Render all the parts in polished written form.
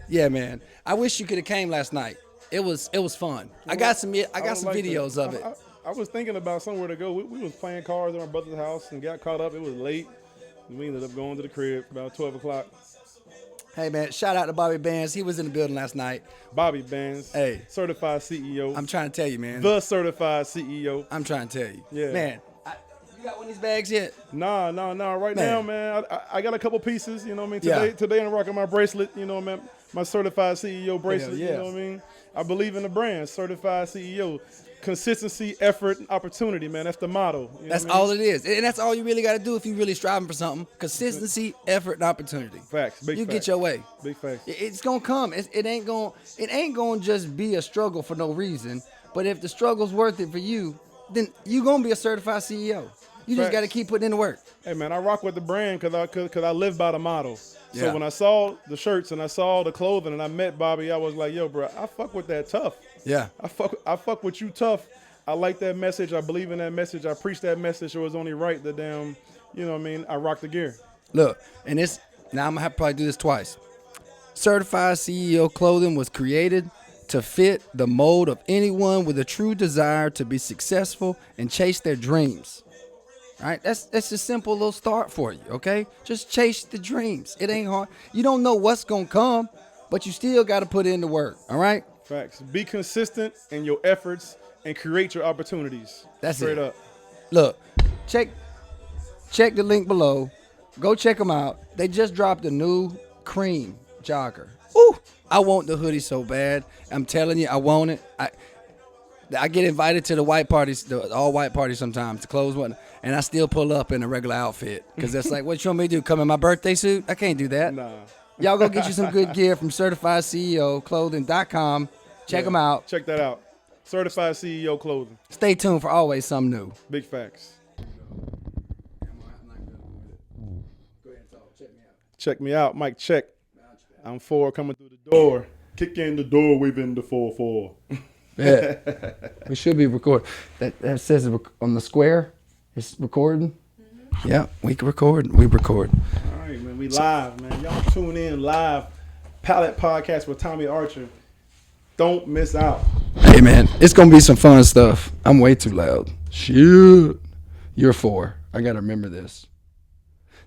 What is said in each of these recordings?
Yeah, man. I wish you could have came last night. It was fun. I got would some like to. videos of it. I was thinking about somewhere to go. We was playing cards at my brother's house and got caught up. It was late. We ended up going to the crib about 12 o'clock. Hey, man, shout out to Bobby Bands. He was in the building last night. Bobby Bands, Hey, certified CEO, I'm trying to tell you, man. the certified CEO. I'm trying to tell you, Yeah. man. You got one of these bags yet? Nah. Right now, Man. man, I got a couple pieces. You know what I mean? Yeah. Today I'm rocking my bracelet. You know what I mean? My certified CEO bracelet. yeah. You know what I mean? I believe in the brand, certified CEO. Consistency, effort, and opportunity, man. That's the motto. You know That's what I mean? all it is, and that's all you really got to do if you're really striving for something. Consistency, effort, and opportunity. Facts. Big You facts. get your way. Big facts. It's gonna come. It ain't gonna just be a struggle for no reason. But if the struggle's worth it for you, then you gonna be a certified CEO. You just got to Facts. keep putting in the work. Hey man, I rock with the brand because I live by the motto. So Yeah. when I saw the shirts and I saw the clothing and I met Bobby, I was like, yo, bro, I fuck with that tough. Yeah. I fuck with you tough. I like that message. I believe in that message. I preach that message. It was only right that damn, you know what I mean? I rock the gear. Look, and this now I'm gonna have to probably do this twice. Certified CEO clothing was created to fit the mold of anyone with a true desire to be successful and chase their dreams. All right, that's a simple little start for you. Okay, just chase the dreams. It ain't hard. You don't know what's gonna come, but you still got to put in the work. All right, Facts. Be consistent in your efforts and create your opportunities. That's Straight it. up. look, check the link below. Go check them out. They just dropped a new cream jogger. Ooh, I want the hoodie so bad. I'm telling you, I want it. I get invited to the white parties, the all white parties sometimes, the clothes one, and I still pull up in a regular outfit because that's like, what you want me to do? Come in my birthday suit? I can't do that. Nah. Y'all go get you some good gear from CertifiedCEOClothing.com. Check them out. Check that out. Certified CEO clothing. Stay tuned for always something new. Big facts. Check me out. Mic check. I'm four coming through the door. Kick in the door, we've been the 4-4. Yeah, we should be recording. That says it on the square. It's recording. Yeah, we can record. We record. All right, man. We live, man. Y'all tune in live. Palette Podcast with Tommy Archer. Don't miss out. Hey man, it's gonna be some fun stuff. I'm way too loud. Shoot, you're 4. I gotta remember this.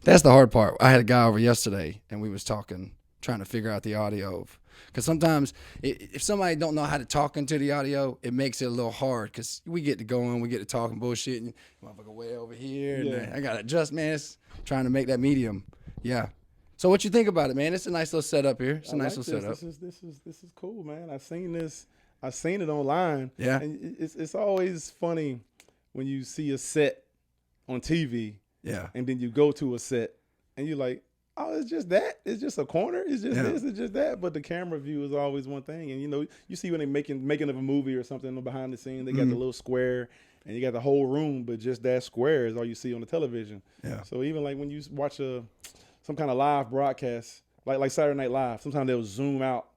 That's the hard part. I had a guy over yesterday, and we was talking, trying to figure out the audio. Because sometimes, if somebody don't know how to talk into the audio, it makes it a little hard. Because we get to going, we get to talking bullshit, and motherfucker way over here, and Yeah. I gotta adjust, man. It's trying to make that medium. Yeah. So what you think about it, man? It's a nice little setup here. It's a nice little setup. This is cool, man. I seen it online. Yeah. And it's always funny when you see a set on TV Yeah. and then you go to a set and you're like, oh, it's just that. It's just a corner. It's just this. It's just that. But the camera view is always one thing. And, you know, you see when they making of a movie or something behind the scenes, they got the little square and you got the whole room, but just that square is all you see on the television. Yeah. So even like when you watch some kind of live broadcast, like Saturday Night Live, sometimes they'll zoom out,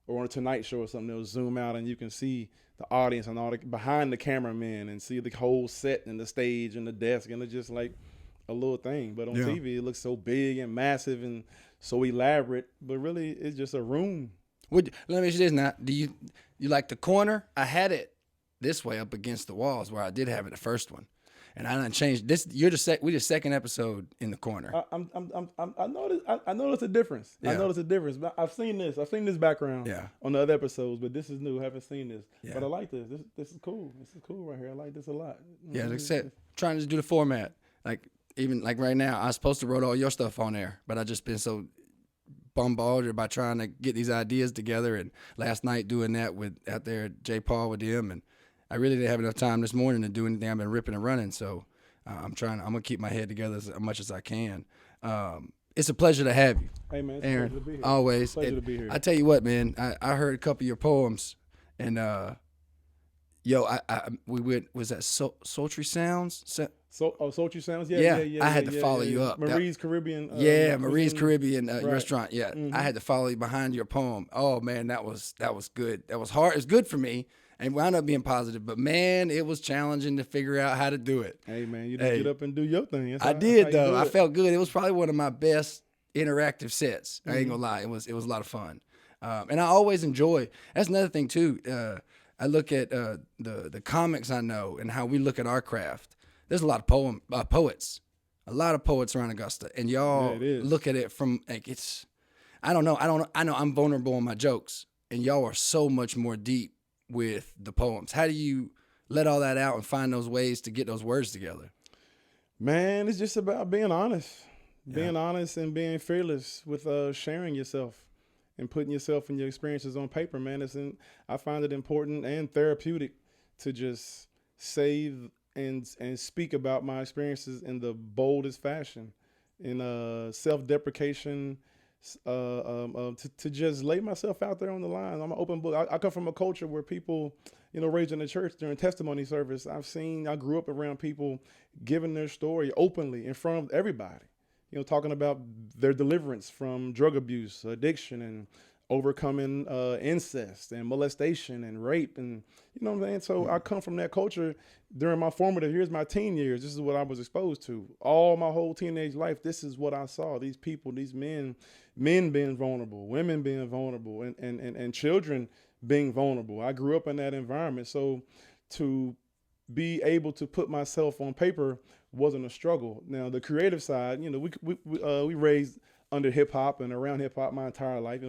or on a Tonight Show or something, they'll zoom out and you can see the audience and all the behind the cameraman and see the whole set and the stage and the desk, and it's just like a little thing. But on TV, it looks so big and massive and so elaborate, but really it's just a room. Let me ask you this now. Do you like the corner? I had it this way up against the walls where I did have it the first one. And I done changed this. We the second episode in the corner. I noticed a difference. Yeah. I noticed a difference. But I've seen this background Yeah. on the other episodes, but this is new. I haven't seen this. Yeah. But I like this. This is cool. This is cool right here. I like this a lot. Yeah, like I said, trying to just do the format. Like even like right now, I was supposed to wrote all your stuff on there, but I just been so bombarded by trying to get these ideas together. And last night doing that out there at J. Paul with them, and I really didn't have enough time this morning to do anything. I've been ripping and running, so I'm gonna keep my head together as much as I can. It's a pleasure to have you. Hey man, it's Aaron, a pleasure to be here. always. Pleasure to be here. I tell you what, man, I heard a couple of your poems, and we went, was that Sultry Sounds? Sultry Sounds? Yeah, Yeah. I had to follow you up. Marie's Caribbean. Marie's Caribbean Right. restaurant. Yeah, Mhm. I had to follow you behind your poem. Oh man, that was good. That was hard. It was good for me, and wound up being positive. But man, it was challenging to figure out how to do it. Hey man, you just get up and do your thing. I did though. I felt good. It was probably one of my best interactive sets. I ain't gonna lie. It was a lot of fun. And I always enjoy. That's another thing too. I look at the comics I know and how we look at our craft. There's a lot of poets, a lot of poets around Augusta, and y'all it is. look at it from like it's. I don't know. I know I'm vulnerable in my jokes, and y'all are so much more deep with the poems. How do you let all that out and find those ways to get those words together? Man, it's just about being honest. Being honest and being fearless with sharing yourself and putting yourself and your experiences on paper, man. I find it important and therapeutic to just say and speak about my experiences in the boldest fashion, in self-deprecation, to just lay myself out there on the line. I'm an open book. I come from a culture where people, raised in the church during testimony service, I grew up around people giving their story openly in front of everybody, talking about their deliverance from drug abuse, addiction, and overcoming incest and molestation and rape. And you know what I'm saying? So I come from that culture during my formative years, my teen years. This is what I was exposed to. All my whole teenage life, this is what I saw. These people, these men being vulnerable, women being vulnerable, and children being vulnerable. I grew up in that environment. So to be able to put myself on paper wasn't a struggle. Now, the creative side, we raised under hip hop and around hip hop my entire life.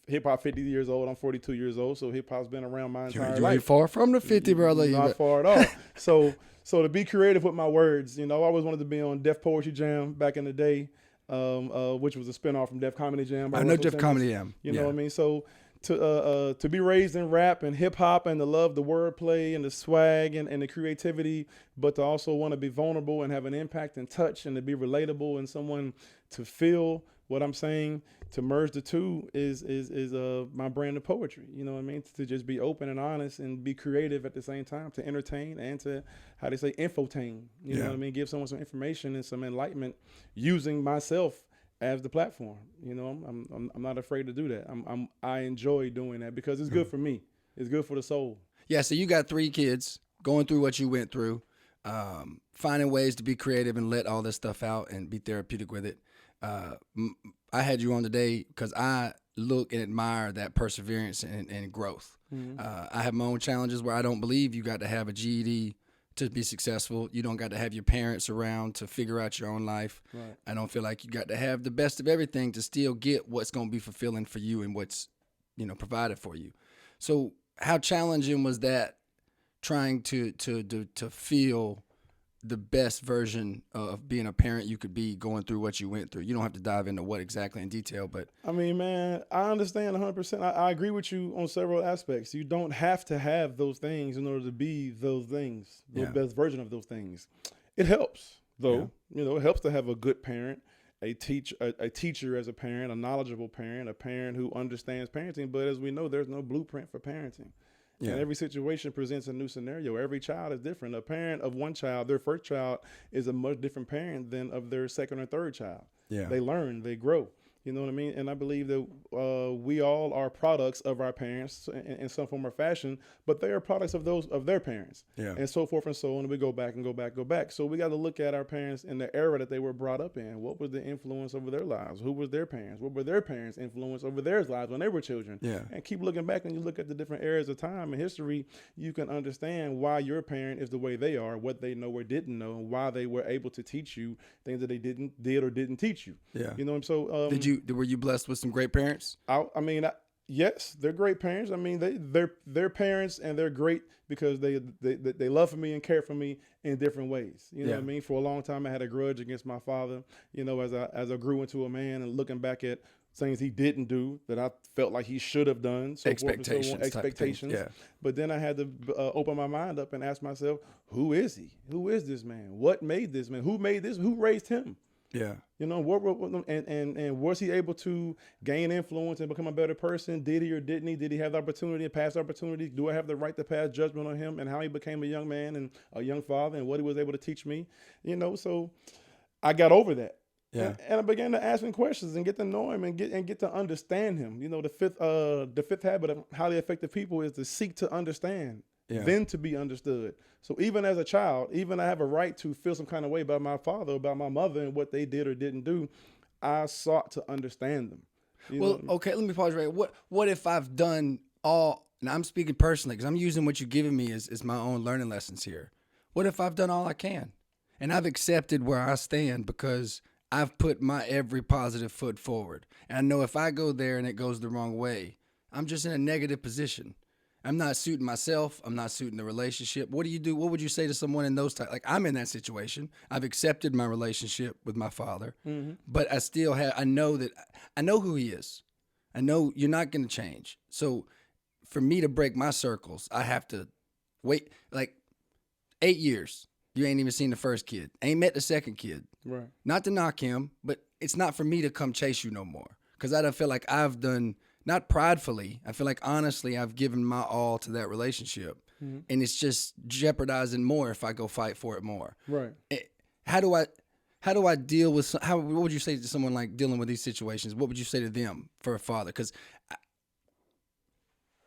Hip hop 50 years old. I'm 42 years old, so hip hop's been around my entire life. You ain't far from the 50, brother. Not far at all. So to be creative with my words, I always wanted to be on Def Poetry Jam back in the day, which was a spinoff from Def Comedy Jam. I know Def Comedy Jam. You know what I mean? So to be raised in rap and hip hop and to love the wordplay and the swag and the creativity, but to also want to be vulnerable and have an impact and touch and to be relatable and someone to feel what I'm saying, to merge the two is my brand of poetry. You know what I mean? To just be open and honest and be creative at the same time, to entertain and to, how they say, infotain. You know what I mean? Give someone some information and some enlightenment using myself as the platform. I'm not afraid to do that. I enjoy doing that because it's good for me. It's good for the soul. Yeah. So you got 3 kids going through what you went through, finding ways to be creative and let all this stuff out and be therapeutic with it. I had you on today because I look and admire that perseverance and growth. Mm-hmm. I have my own challenges where I don't believe you got to have a GED to be successful. You don't got to have your parents around to figure out your own life. Right. I don't feel like you got to have the best of everything to still get what's going to be fulfilling for you and what's, provided for you. So how challenging was that trying to feel the best version of being a parent you could be going through what you went through? You don't have to dive into what exactly in detail, but I mean, man, I understand 100%. I agree with you on several aspects. You don't have to have those things in order to be those things, the best version of those things. It helps, though. It helps to have a good parent, a teacher as a parent, a knowledgeable parent, a parent who understands parenting. But as we know, there's no blueprint for parenting. Yeah. And every situation presents a new scenario. Every child is different. A parent of one child, their first child, is a much different parent than of their second or third child. Yeah. They learn, they grow. You know what I mean? And I believe that we all are products of our parents in some form or fashion, but they are products of their parents, and so forth and so on. And we go back and go back. So we got to look at our parents in the era that they were brought up in. What was the influence over their lives? Who was their parents? What were their parents' influence over their lives when they were children? Yeah. And keep looking back, and you look at the different eras of time and history, you can understand why your parent is the way they are, what they know or didn't know, and why they were able to teach you things that they did or didn't teach you. Yeah. You know what I'm so were you blessed with some great parents? Yes, they're great parents. I mean, they're parents, and they're great because they love for me and care for me in different ways. You know what I mean? For a long time, I had a grudge against my father. As I grew into a man and looking back at things he didn't do that I felt like he should have done. So expectations. Yeah. But then I had to open my mind up and ask myself, who is he? Who is this man? What made this man? Who made this? Who raised him? Yeah. And was he able to gain influence and become a better person? Did he or didn't he? Did he have the opportunity and past opportunity? Do I have the right to pass judgment on him and how he became a young man and a young father and what he was able to teach me? So I got over that. Yeah. And I began to ask him questions and get to know him and get to understand him. The fifth habit of highly effective people is to seek to understand. Yeah. Then to be understood. So even as a child, even I have a right to feel some kind of way about my father, about my mother and what they did or didn't do. I sought to understand them. You Well, know? okay, let me pause right. What if I've done all? And I'm speaking personally because I'm using what you're giving me as my own learning lessons here. What if I've done all I can, and I've accepted where I stand because I've put my every positive foot forward, and I know if I go there and it goes the wrong way, I'm just in a negative position. I'm not suiting myself. I'm not suiting the relationship. What do you do? What would you say to someone in those type? Like I'm in that situation. I've accepted my relationship with my father, but I still have. I know that I know who he is. I know you're not going to change. So for me to break my circles, I have to wait like 8 years. You ain't even seen the first kid. Ain't met the second kid. Right. Not to knock him, but it's not for me to come chase you no more. Because I don't feel like I've done, not pridefully, I feel like honestly I've given my all to that relationship. And it's just jeopardizing more if I go fight for it more. Right. How do I deal with, what would you say to someone like dealing with these situations? What would you say to them for a father? Because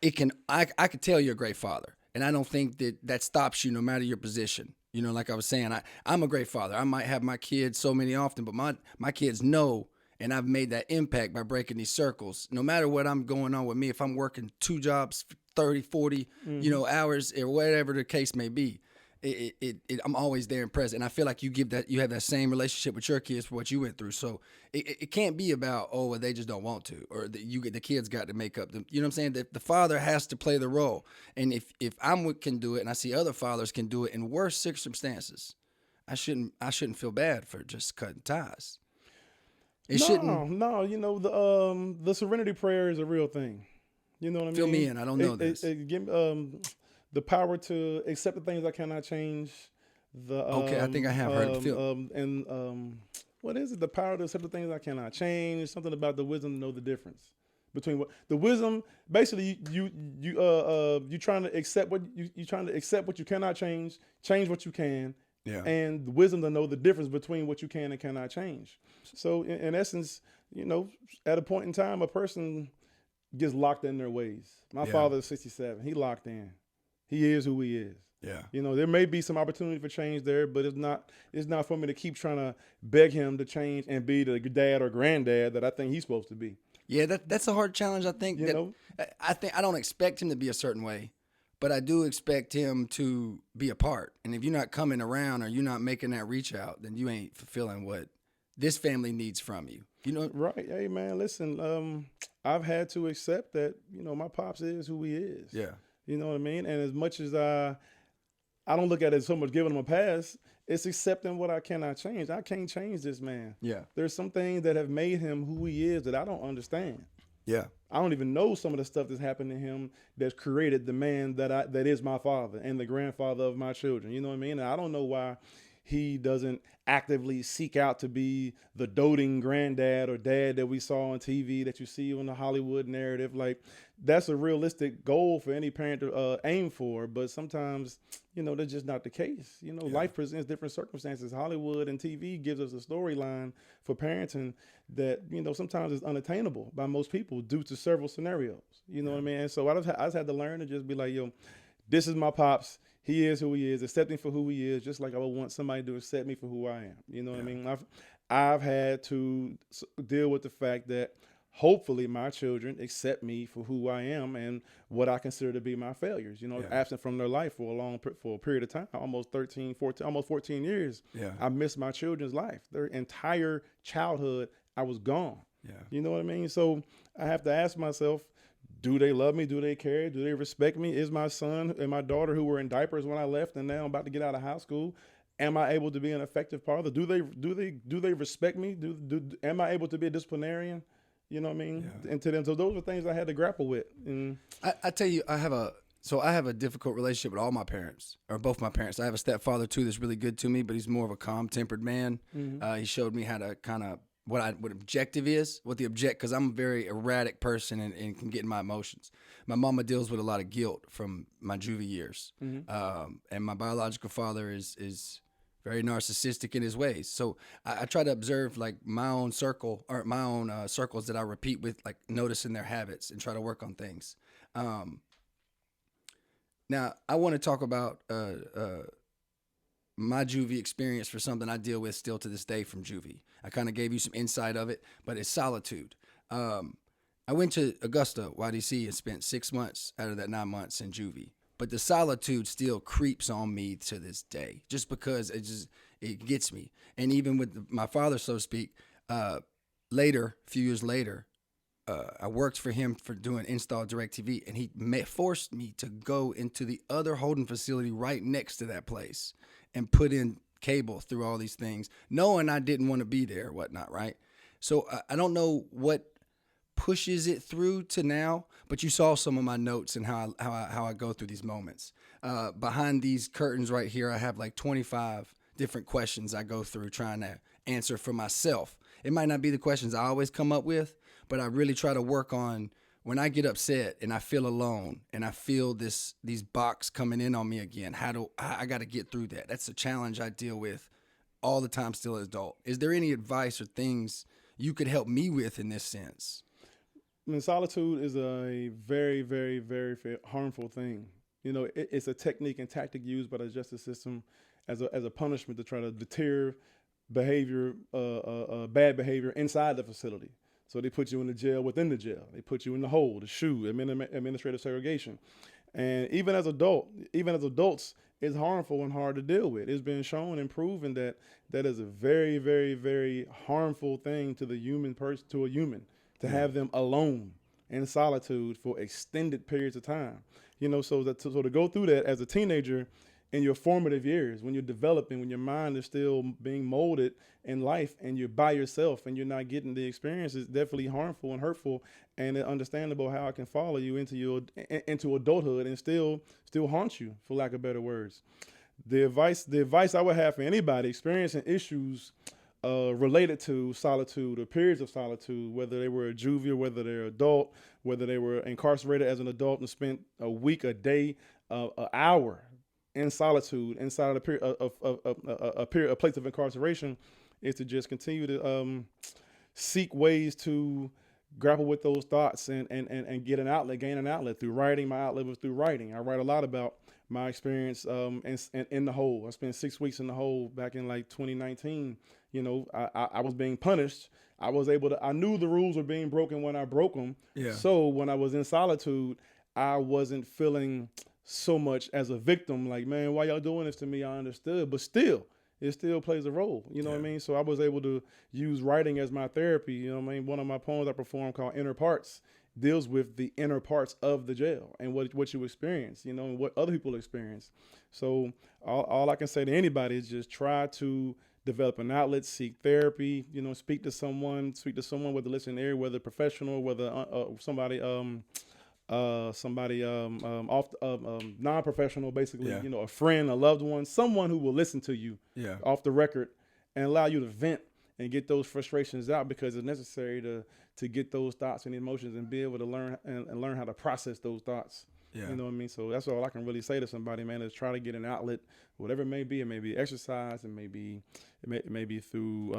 I could tell you're a great father. And I don't think that stops you no matter your position. You know, like I was saying, I'm a great father. I might have my kids so many often, but my kids know, and I've made that impact by breaking these circles. No matter what I'm going on with me, if I'm working 2 jobs, 30, 40, hours or whatever the case may be, I'm always there and present. And I feel like you have that same relationship with your kids for what you went through. So it can't be about, well, they just don't want to, or the kids got to make up. You know what I'm saying? The father has to play the role. And if can do it, and I see other fathers can do it in worse circumstances, I shouldn't feel bad for just cutting ties. No. You know, the serenity prayer is a real thing. You know what I mean? Fill me in. I don't know this. The power to accept the things I cannot change. Okay, I think I have heard what is it? The power to accept the things I cannot change. Something about the wisdom to know the difference between what the wisdom. Basically, you trying to accept what you trying to accept what you cannot change what you can. Yeah. And the wisdom to know the difference between what you can and cannot change. So in essence, you know, at a point in time, a person gets locked in their ways. My father is 67. He locked in. He is who he is. Yeah. You know, there may be some opportunity for change there, but it's not for me to keep trying to beg him to change and be the dad or granddad that I think he's supposed to be. Yeah, that's a hard challenge. I think I don't expect him to be a certain way, but I do expect him to be a part. And if you're not coming around or you're not making that reach out, then you ain't fulfilling what this family needs from you. You know? Right. Hey man, listen, I've had to accept that, you know, my pops is who he is. Yeah. You know what I mean? And as much as I don't look at it as so much giving him a pass, it's accepting what I cannot change. I can't change this man. Yeah. There's some things that have made him who he is that I don't understand. Yeah. I don't even know some of the stuff that's happened to him that's created the man that is my father and the grandfather of my children. You know what I mean? And I don't know why he doesn't actively seek out to be the doting granddad or dad that we saw on TV, that you see on the Hollywood narrative. Like, that's a realistic goal for any parent to aim for. But sometimes, you know, that's just not the case. You know, life presents different circumstances. Hollywood and TV gives us a storyline for parenting that, you know, sometimes is unattainable by most people due to several scenarios. You know what I mean? And so I just had to learn to just be like, yo, this is my pops. He is who he is, accepting for who he is, just like I would want somebody to accept me for who I am. You know what I mean? I've had to deal with the fact that hopefully my children accept me for who I am and what I consider to be my failures. You know, absent from their life for a period of time, almost 14 years. Yeah. I missed my children's life. Their entire childhood, I was gone. Yeah. You know what I mean? So I have to ask myself, do they love me? Do they care? Do they respect me? Is my son and my daughter, who were in diapers when I left and now I'm about to get out of high school, am I able to be an effective father? Do they respect me? Am I able to be a disciplinarian? You know what I mean? Yeah. And to them, so those are things I had to grapple with. And I tell you, I have a difficult relationship with all my parents, or both my parents. I have a stepfather too that's really good to me, but he's more of a calm-tempered man. Mm-hmm. He showed me how to kind of what objective is, because I'm a very erratic person and can get in my emotions. My mama deals with a lot of guilt from my juvie years. Mm-hmm. And my biological father is very narcissistic in his ways. So I try to observe like my own circle or my own circles that I repeat with, like noticing their habits and try to work on things. Now I want to talk about my juvie experience for something I deal with still to this day from juvie. I kind of gave you some insight of it, but it's solitude. I went to Augusta, YDC, and spent 6 months out of that 9 months in juvie. But the solitude still creeps on me to this day, just because it gets me. And even with my father, so to speak, a few years later, I worked for him for doing install DirecTV, and he forced me to go into the other holding facility right next to that place and put in cable through all these things, knowing I didn't want to be there or whatnot, right? So I don't know what pushes it through to now, but you saw some of my notes and how I go through these moments. Behind these curtains right here, I have like 25 different questions I go through trying to answer for myself. It might not be the questions I always come up with, but I really try to work on when I get upset and I feel alone and I feel these box coming in on me again. I got to get through that. That's a challenge I deal with all the time still as an adult. Is there any advice or things you could help me with in this sense? I mean, solitude is a very, very, very harmful thing. You know, it's a technique and tactic used by the justice system as a punishment to try to deter behavior, bad behavior inside the facility. So they put you in the jail within the jail. They put you in the hole, the SHU, administrative segregation. And even as adults, it's harmful and hard to deal with. It's been shown and proven that that is a very, very, very harmful thing to the human person, to a human, to have them alone in solitude for extended periods of time. You know, so to go through that as a teenager in your formative years, when you're developing, when your mind is still being molded in life and you're by yourself and you're not getting the experience, is definitely harmful and hurtful, and it's understandable how it can follow you into adulthood and still haunt you, for lack of better words. The advice I would have for anybody experiencing issues related to solitude or periods of solitude, whether they were a juvie, whether they're adult, whether they were incarcerated as an adult and spent a week, a day, an hour in solitude inside a place of incarceration, is to just continue to seek ways to grapple with those thoughts and gain an outlet through writing. My outlet was through writing. I write a lot about my experience in the hole. I spent 6 weeks in the hole back in like 2019. You know, I was being punished. I knew the rules were being broken when I broke them. Yeah. So when I was in solitude, I wasn't feeling so much as a victim, like, man, why y'all doing this to me? I understood, but still, it still plays a role. You know what I mean? So I was able to use writing as my therapy. You know what I mean? One of my poems I performed called Inner Parts deals with the inner parts of the jail and what you experience, you know, and what other people experience. So all I can say to anybody is just try to develop an outlet, seek therapy, you know, speak to someone, whether listening area, whether professional, whether somebody non-professional, basically, you know, a friend, a loved one, someone who will listen to you off the record and allow you to vent and get those frustrations out, because it's necessary to get those thoughts and emotions and be able to learn how to process those thoughts. You know what I mean? So that's all I can really say to somebody, man, is try to get an outlet, whatever it may be. It may be exercise, it may be through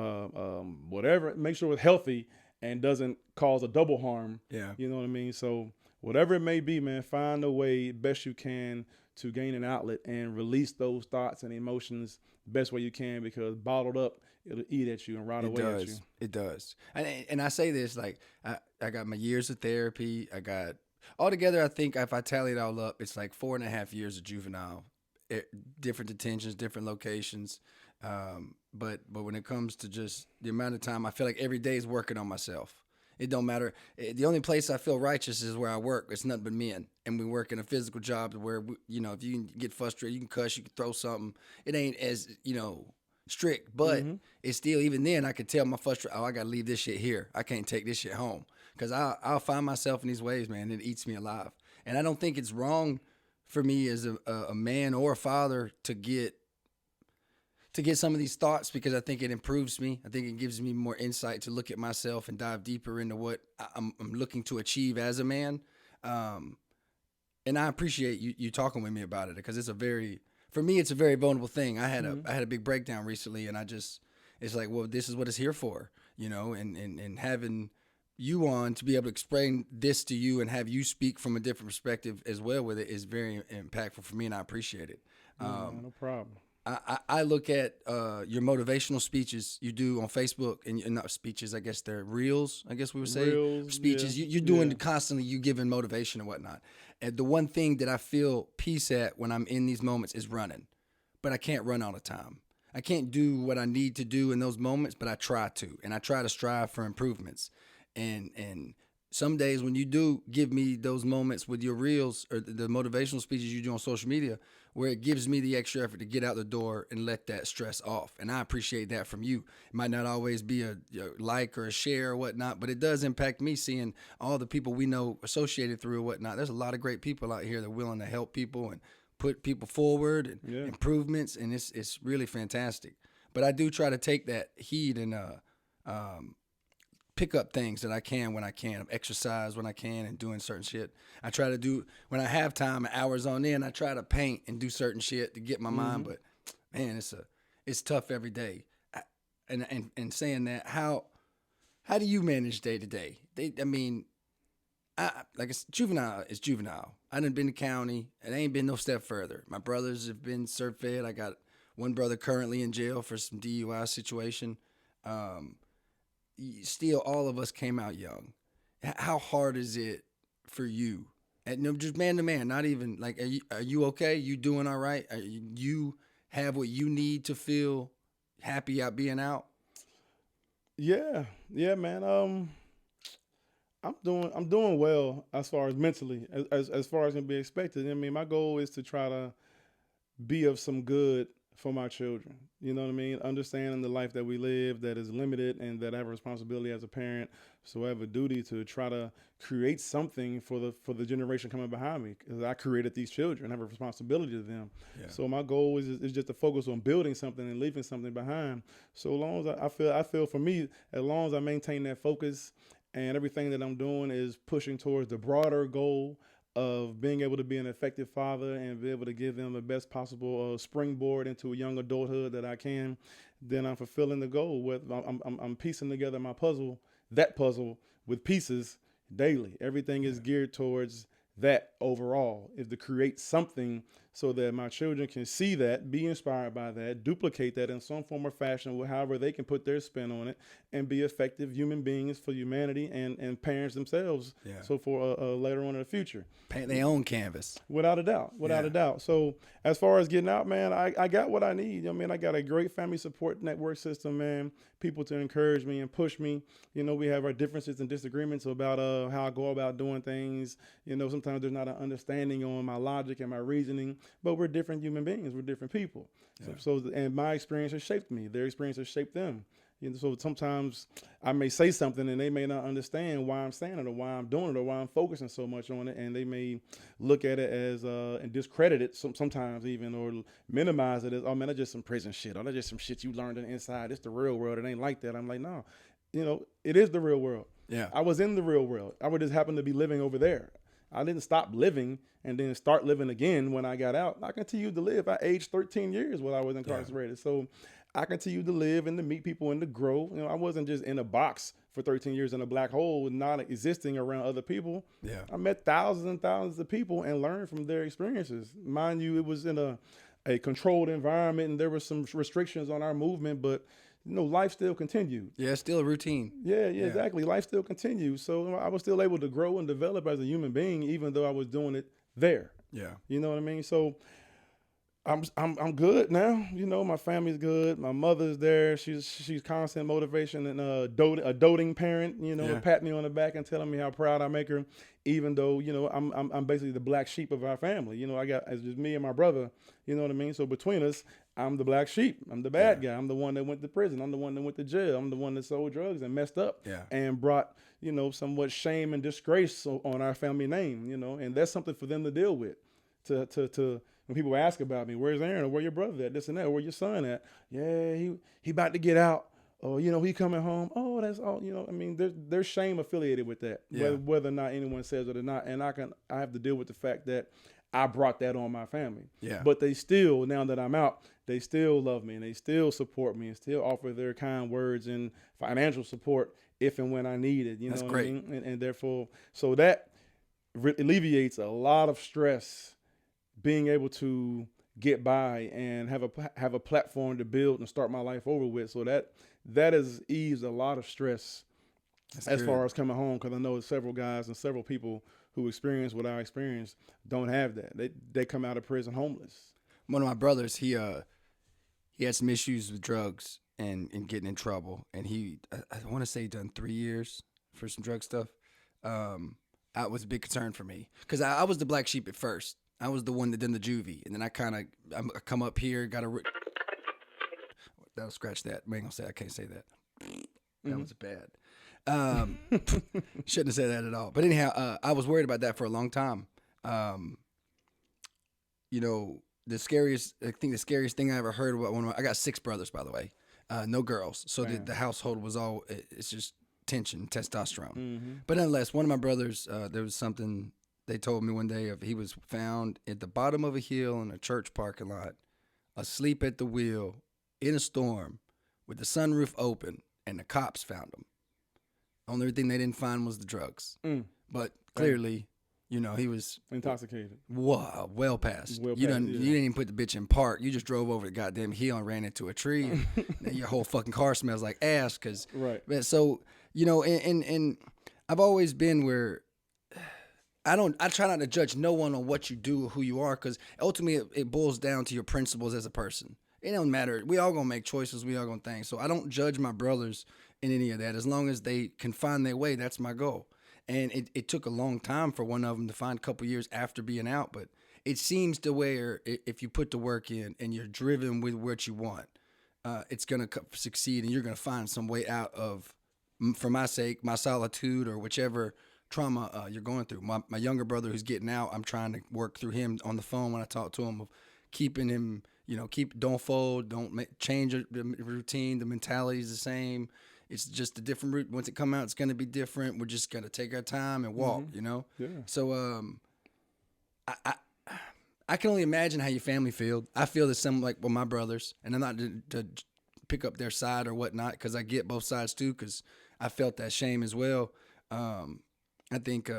whatever. Make sure it's healthy and doesn't cause a double harm. You know what I mean? So whatever it may be, man, find a way best you can to gain an outlet and release those thoughts and emotions the best way you can, because bottled up, it'll eat at you and rot away at you. It does. And I say this, like, I got my years of therapy. I got, altogether, I think if I tally it all up, it's like 4.5 years of juvenile, different detentions, different locations. But when it comes to just the amount of time, I feel like every day is working on myself. It don't matter. The only place I feel righteous is where I work. It's nothing but men. And we work in a physical job where, you know, if you can get frustrated, you can cuss, you can throw something. It ain't as, you know, strict, but it's still, even then, I could tell my frustration, I got to leave this shit here. I can't take this shit home. Because I'll find myself in these ways, man. It eats me alive. And I don't think it's wrong for me as a man or a father to get some of these thoughts, because I think it improves me. I think it gives me more insight to look at myself and dive deeper into what I'm looking to achieve as a man. And I appreciate you talking with me about it, because for me, it's a very vulnerable thing. I had a big breakdown recently, and it's like, well, this is what it's here for, you know, and having you on to be able to explain this to you and have you speak from a different perspective as well with it is very impactful for me, and I appreciate it. No problem. I look at your motivational speeches you do on Facebook, and not speeches, I guess they're reels, I guess we would say. Reels, Speeches. yeah, You're doing yeah. constantly, you giving motivation and whatnot. And the one thing that I feel peace at when I'm in these moments is running. But I can't run all the time. I can't do what I need to do in those moments, but I try to. And I try to strive for improvements. And some days when you do give me those moments with your reels or the motivational speeches you do on social media, where it gives me the extra effort to get out the door and let that stress off. And I appreciate that from you. It might not always be a like or a share or whatnot, but it does impact me seeing all the people we know associated through or whatnot. There's a lot of great people out here that are willing to help people and put people forward and Yeah. improvements, and it's really fantastic. But I do try to take that heed and pick up things that I can when I can, exercise when I can, and doing certain shit. I try to do when I have time, hours on end. I try to paint and do certain shit to get my mind. But man, it's tough every day. And saying that, how do you manage day to day? I mean, like it's juvenile. It's juvenile. I done been to county. It ain't been no step further. My brothers have been served fed. I got one brother currently in jail for some DUI situation. Still, all of us came out young. How hard is it for you? And no, just man to man, not even like, are you okay? You doing all right? You have what you need to feel happy out being out? Yeah, yeah, man. I'm doing well as far as mentally, as far as can be expected. I mean, my goal is to try to be of some good for my children. You know what I mean? Understanding the life that we live, that is limited, and that I have a responsibility as a parent. So I have a duty to try to create something for the generation coming behind me, because I created these children. I have a responsibility to them. Yeah. So my goal is just to focus on building something and leaving something behind. So long as I feel for me, as long as I maintain that focus, and everything that I'm doing is pushing towards the broader goal of being able to be an effective father and be able to give them the best possible springboard into a young adulthood that I can, then I'm fulfilling the goal. I'm piecing together my puzzle, that puzzle with pieces daily. Everything is geared towards that overall, is to create something so that my children can see that, be inspired by that, duplicate that in some form or fashion, however they can put their spin on it, and be effective human beings for humanity and parents themselves. Yeah. So for later on in the future. Paint their own canvas. Without a doubt. Without a doubt. So as far as getting out, man, I got what I need. I mean, I got a great family support network system, man. People to encourage me and push me. You know, we have our differences and disagreements about how I go about doing things. You know, sometimes there's not an understanding on my logic and my reasoning, but we're different human beings. We're different people. Yeah. So and my experience has shaped me. Their experience has shaped them. You know, so sometimes I may say something and they may not understand why I'm saying it or why I'm doing it or why I'm focusing so much on it, and they may look at it as and discredit it sometimes even, or minimize it as, oh man, that's just some prison shit, or that's just some shit you learned on the inside. It's the real world. It ain't like that. I'm like, no, you know, it is the real world. Yeah, I was in the real world. I would just happen to be living over there. I didn't stop living and then start living again when I got out. I continued to live. I aged 13 years while I was incarcerated. Yeah. So I continued to live and to meet people and to grow. You know, I wasn't just in a box for 13 years in a black hole, not existing around other people. Yeah, I met thousands and thousands of people and learned from their experiences. Mind you, it was in a controlled environment and there were some restrictions on our movement, but you know, life still continued. Yeah, it's still a routine. Yeah, exactly. Life still continues. So I was still able to grow and develop as a human being, even though I was doing it there. Yeah. You know what I mean? So I'm good now. You know, my family's good. My mother's there. She's constant motivation and a doting parent. You know, pat me on the back and telling me how proud I make her, even though you know I'm basically the black sheep of our family. You know, it's just me and my brother. You know what I mean? So between us, I'm the black sheep. I'm the bad guy. I'm the one that went to prison. I'm the one that went to jail. I'm the one that sold drugs and messed up and brought you know somewhat shame and disgrace on our family name. You know, and that's something for them to deal with. To when people ask about me, where's Aaron, or where your brother at, this and that, or where your son at? Yeah, he about to get out, or you know he coming home. Oh, that's all. You know, I mean, there's shame affiliated with that, whether or not anyone says it or not. And I have to deal with the fact that I brought that on my family. Yeah. But they still, now that I'm out, they still love me and they still support me and still offer their kind words and financial support if and when I need it. You know what I mean? And therefore, so that alleviates a lot of stress. Being able to get by and have a platform to build and start my life over with. So that has eased a lot of stress as far as coming home, because I know several guys and several people who experience what I experienced don't have that. They come out of prison homeless. One of my brothers, he had some issues with drugs and getting in trouble, and I want to say he done 3 years for some drug stuff. That was a big concern for me because I was the black sheep at first. I was the one that did the juvie, and then I come up here, that'll scratch that. I ain't gonna say I can't say that. That was bad. Shouldn't have said that at all. But anyhow, I was worried about that for a long time. You know, the scariest thing I ever heard about I got 6 brothers, by the way, no girls. So the household was it's just tension, testosterone. Mm-hmm. But nonetheless, one of my brothers, there was something they told me one day he was found at the bottom of a hill in a church parking lot, asleep at the wheel in a storm with the sunroof open, and the cops found him. Only thing they didn't find was the drugs. But clearly, you know, he was intoxicated. Wow, well past. You didn't even put the bitch in park. You just drove over the goddamn hill and ran into a tree. And your whole fucking car smells like ash. Right. So, you know, and I've always been where I try not to judge no one on what you do or who you are, because ultimately it boils down to your principles as a person. It don't matter. We all gonna make choices. We all gonna think. So I don't judge my brothers in any of that. As long as they can find their way, that's my goal. And it took a long time for one of them to find a couple years after being out. But it seems to where if you put the work in and you're driven with what you want, it's gonna succeed, and you're gonna find some way out of, for my sake, my solitude or whichever trauma you're going through. My younger brother who's getting out, I'm trying to work through him on the phone when I talk to him, of keeping him, you know, don't fold, don't change the routine. The mentality is the same. It's just a different route. Once it come out, it's going to be different. We're just going to take our time and walk, you know? Yeah. So I can only imagine how your family feel. I feel the same like with my brothers, and I'm not to pick up their side or whatnot, because I get both sides too, because I felt that shame as well. I think...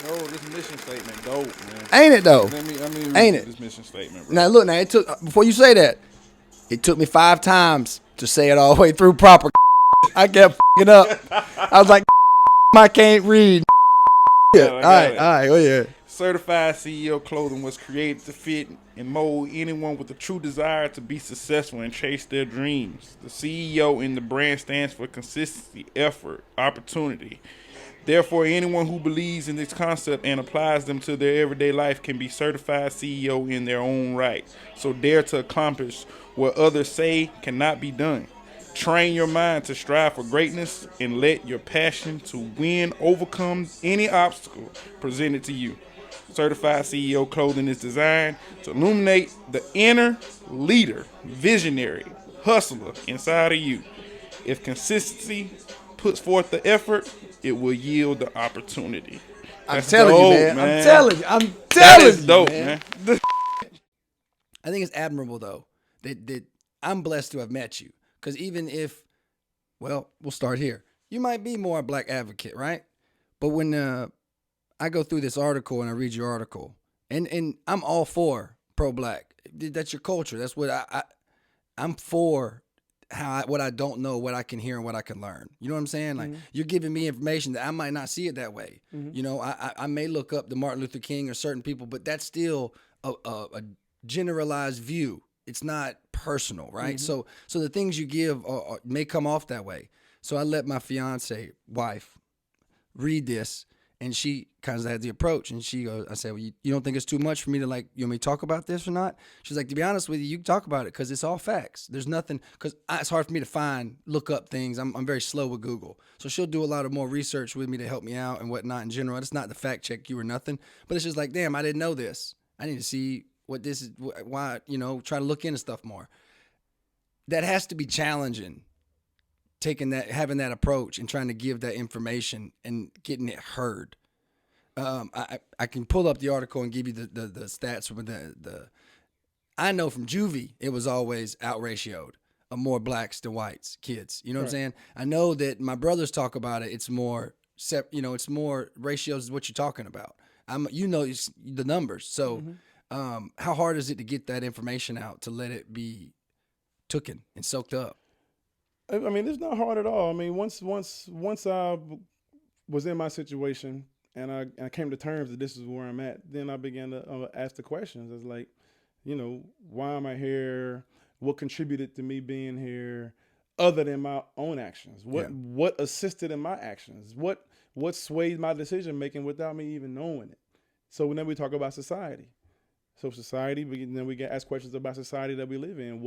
Oh, this mission statement dope, man. Ain't it though? Let me Ain't read it? This mission statement, bro. Now look, it took, before you say that, it took me 5 times to say it all the way through proper. I kept f***ing up. I was like, I can't read. Yeah. All right, oh yeah. Certified CEO clothing was created to fit and mold anyone with a true desire to be successful and chase their dreams. The CEO in the brand stands for consistency, effort, opportunity. Therefore, anyone who believes in this concept and applies them to their everyday life can be certified CEO in their own right. So dare to accomplish what others say cannot be done. Train your mind to strive for greatness and let your passion to win overcome any obstacle presented to you. Certified CEO clothing is designed to illuminate the inner leader, visionary, hustler inside of you. If consistency puts forth the effort, it will yield the opportunity. I'm telling you, man. I'm telling you. That is dope, man. I think it's admirable, though, that I'm blessed to have met you. Because even if, well, we'll start here. You might be more a black advocate, right? But when I go through this article and I read your article, and I'm all for pro-black. That's your culture. That's what I'm for. What I don't know, what I can hear, and what I can learn. You know what I'm saying? Like, you're giving me information that I might not see it that way. You know, I may look up the Martin Luther King or certain people, but that's still a generalized view. It's not personal, right? So the things you give may come off that way. So I let my wife, read this, and she kind of had the approach, and she goes, I said, well, you don't think it's too much for me to, like, you want me to talk about this or not? She's like, to be honest with you, you can talk about it because it's all facts. There's nothing, because it's hard for me to look up things. I'm very slow with Google. So she'll do a lot of more research with me to help me out and whatnot in general. It's not the fact check you or nothing, but it's just like, damn, I didn't know this. I need to see what this is, why, you know, try to look into stuff more. That has to be challenging. Having that approach and trying to give that information and getting it heard. I can pull up the article and give you the stats from the. I know from juvie it was always out-ratioed of more blacks than whites, kids. You know what I'm saying? I know that my brothers talk about it. It's more, it's more ratios is what you're talking about. the numbers. So, how hard is it to get that information out to let it be taken and soaked up? I mean, it's not hard at all. I mean, once I was in my situation and I came to terms that this is where I'm at, then I began to ask the questions. It's like, why am I here? What contributed to me being here, other than my own actions? What assisted in my actions? What swayed my decision making without me even knowing it? So then we talk about society. So society, then we get asked questions about society that we live in.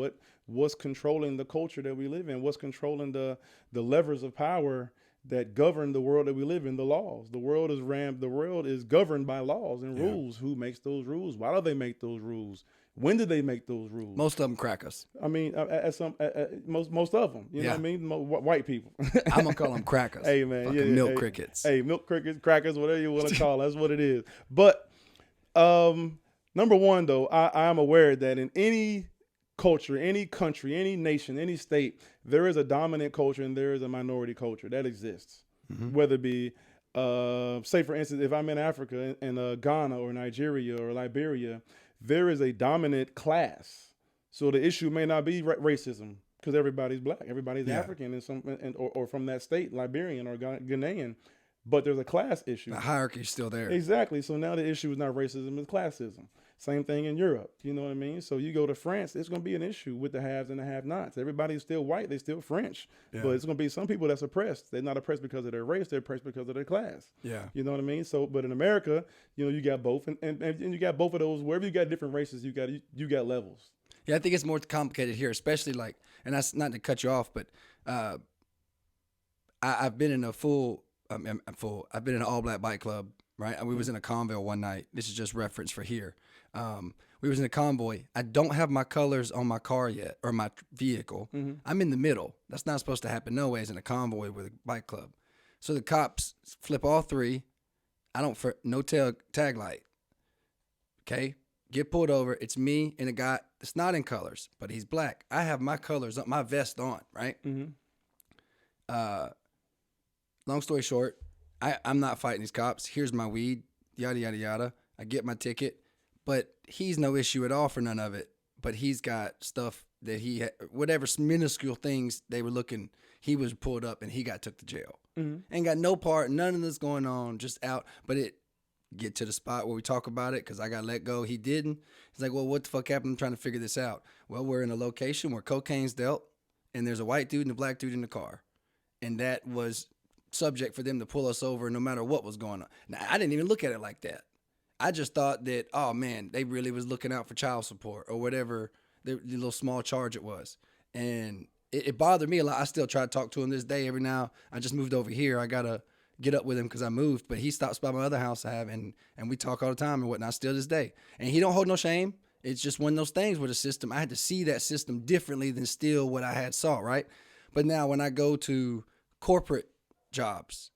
What's controlling the culture that we live in? What's controlling the levers of power that govern the world that we live in? The laws. The world is governed by laws and rules. Who makes those rules? Why do they make those rules? When did they make those rules? Most of them crackers. I mean, most of them. You know what I mean? White people. I'm gonna call them crackers. Hey man, milk crickets. Hey, milk crickets, crackers, whatever you want to call it. That's what it is. But number one, though, I am aware that in any culture, any country, any nation, any state, there is a dominant culture and there is a minority culture that exists. Whether it be, say, for instance, if I'm in Africa, in Ghana or Nigeria or Liberia, there is a dominant class. So the issue may not be racism because everybody's black, everybody's African or from that state, Liberian or Ghanaian. But there's a class issue. The hierarchy is still there. Exactly. So now the issue is not racism, it's classism. Same thing in Europe. You know what I mean? So you go to France, it's going to be an issue with the haves and the have-nots. Everybody's still white. They're still French. Yeah. But it's going to be some people that's oppressed. They're not oppressed because of their race. They're oppressed because of their class. Yeah. You know what I mean? So, but in America, you got both. And you got both of those. Wherever you got different races, you got levels. Yeah, I think it's more complicated here, especially and that's not to cut you off, but I've been in I've been in an all-black bike club, right? We was in a convoy one night. This is just reference for here. We was in a convoy. I don't have my colors on my car yet, or my vehicle. I'm in the middle. That's not supposed to happen no ways in a convoy with a bike club. So the cops flip all three. No tag light. Okay? Get pulled over. It's me and a guy that's not in colors, but he's black. I have my colors up, my vest on, right? Long story short, I'm not fighting these cops. Here's my weed, yada, yada, yada. I get my ticket, but he's no issue at all for none of it. But he's got stuff that whatever minuscule things they were looking, he was pulled up and he got took to jail. Ain't got no part, none of this going on, just out. But get to the spot where we talk about it because I got let go. He didn't. He's like, well, what the fuck happened? I'm trying to figure this out. Well, we're in a location where cocaine's dealt and there's a white dude and a black dude in the car. And that was subject for them to pull us over no matter what was going on. Now, I didn't even look at it like that. I just thought that, oh man, they really was looking out for child support or whatever the little small charge it was. And it bothered me a lot. I still try to talk to him this day every now. I just moved over here. I got to get up with him because I moved, but he stops by my other house I have, and we talk all the time and whatnot still this day. And he don't hold no shame. It's just one of those things with the system. I had to see that system differently than still what I had saw, right? But now when I go to corporate jobs,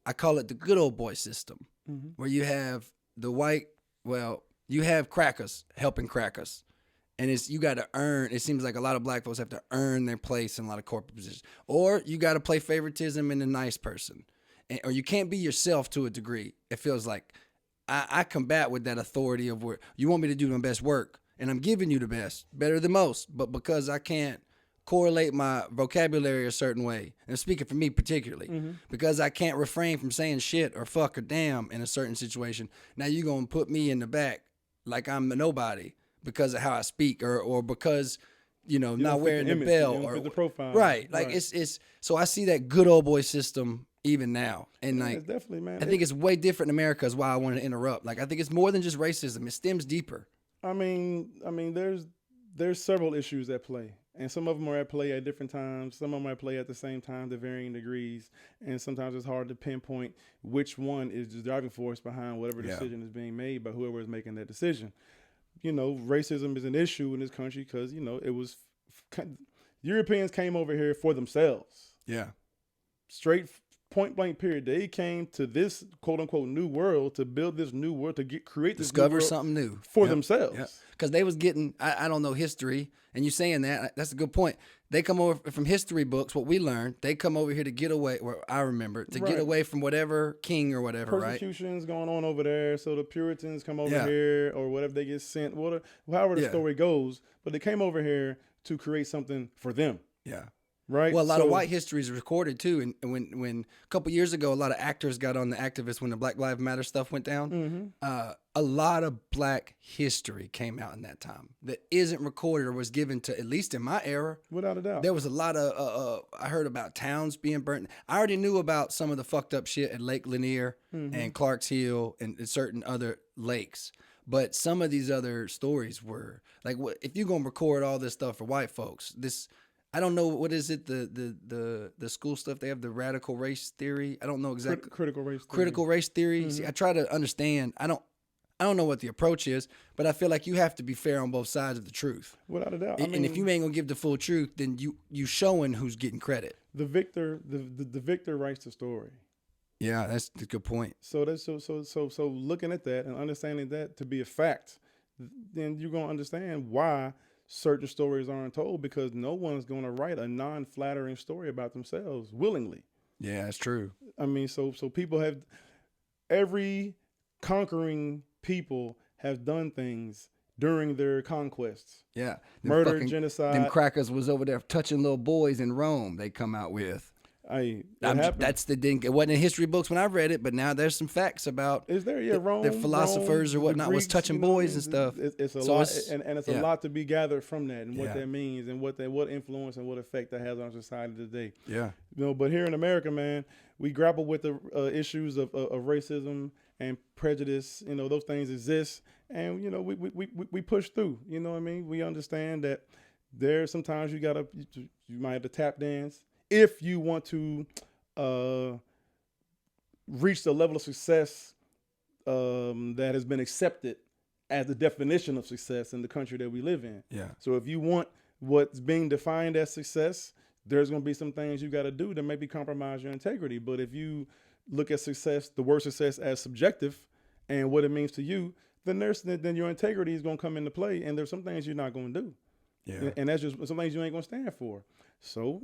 I call it the good old boy system, where you have you have crackers helping crackers. And you got to earn, it seems like a lot of black folks have to earn their place in a lot of corporate positions. Or you got to play favoritism in a nice person. Or you can't be yourself to a degree. It feels like I combat with that authority of where you want me to do my best work. And I'm giving you the best, better than most. But because I can't correlate my vocabulary a certain way, and I'm speaking for me particularly, because I can't refrain from saying shit or fuck or damn in a certain situation, now you're going to put me in the back like I'm the nobody because of how I speak or because, not wearing the belt or the profile. Right. Like it's so I see that good old boy system even now. And it's definitely, man. I think it's way different in America is why I wanted to interrupt. Like I think it's more than just racism. It stems deeper. I mean, there's several issues at play. And some of them are at play at different times. Some of them are at play at the same time to varying degrees. And sometimes it's hard to pinpoint which one is the driving force behind whatever decision is being made by whoever is making that decision. Racism is an issue in this country because, it was Europeans came over here for themselves. Yeah. Straight point blank period. They came to this quote unquote new world to build this new world, to create this Discover new world something new for themselves. Yeah, because they was getting, I don't know history, and you saying that's a good point. They come over from history books, what we learned. They come over here to get away, where I remember, to get away from whatever king or whatever, Persecution's going on over there, so the Puritans come over here, or whatever, they get sent, however the story goes. But they came over here to create something for them. Yeah. Right. Well, a lot of white history is recorded too, and when a couple years ago, a lot of actors got on the activists when the Black Lives Matter stuff went down. A lot of black history came out in that time that isn't recorded or was given to, at least in my era. Without a doubt, there was a lot of. I heard about towns being burnt. I already knew about some of the fucked up shit at Lake Lanier and Clark's Hill and certain other lakes. But some of these other stories were like, if you're gonna record all this stuff for white folks, I don't know, what is it, the school stuff they have, the radical race theory. I don't know exactly. Critical race theory. Critical race theory. See, I try to understand. I don't know what the approach is, but I feel like you have to be fair on both sides of the truth. Without a doubt. And if you ain't gonna give the full truth, then you showing who's getting credit. The victor writes the story. Yeah, that's a good point. So looking at that and understanding that to be a fact, then you're gonna understand why certain stories aren't told, because no one's going to write a non-flattering story about themselves willingly. Yeah, that's true. I mean, so people have, every conquering people have done things during their conquests. Yeah. Murder, genocide. Them crackers was over there touching little boys in Rome, they come out with. That's the thing. It wasn't in history books when I read it, but now there's some facts about. Is there? Yeah, Rome. The philosophers Rome, or whatnot Greeks, was touching boys and stuff. It's a lot, and it's a lot to be gathered from that, and what that means, and what influence and what effect that has on society today. Yeah. But here in America, man, we grapple with the issues of racism and prejudice. Those things exist, and we push through. You know what I mean? We understand that sometimes you might have to tap dance if you want to reach the level of success that has been accepted as the definition of success in the country that we live in. Yeah. So if you want what's being defined as success, there's going to be some things you got to do to maybe compromise your integrity. But if you look at success, the word success, as subjective and what it means to you, then your integrity is going to come into play, and there's some things you're not going to do. Yeah. And that's just some things you ain't going to stand for. So,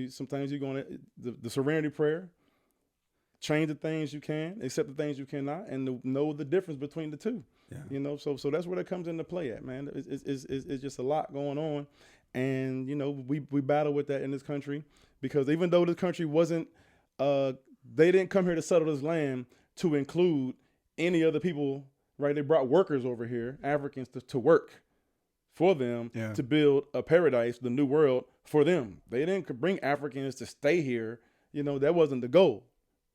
sometimes you're going to, the serenity prayer, change the things you can, accept the things you cannot, and know the difference between the two. Yeah. So that's where it comes into play at, man. It's just a lot going on. And, we battle with that in this country, because even though this country wasn't, they didn't come here to settle this land to include any other people, right? They brought workers over here, Africans, to work for them, to build a paradise, the new world for them. They didn't bring Africans to stay here. That wasn't the goal.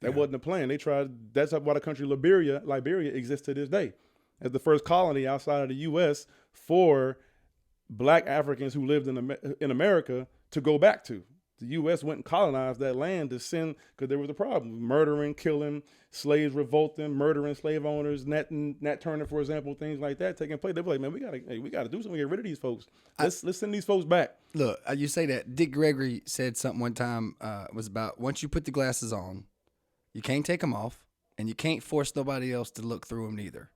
That wasn't the plan. They tried. That's why the country Liberia exists to this day as the first colony outside of the U.S. for Black Africans who lived in America to go back to. The U.S. went and colonized that land to send, because there was a problem: murdering, killing, slaves revolting, murdering slave owners, Nat Turner, for example, things like that taking place. They were like, man, we gotta do something to get rid of these folks. Let's send these folks back. Look, you say that. Dick Gregory said something one time, was about, once you put the glasses on, you can't take them off, and you can't force nobody else to look through them neither.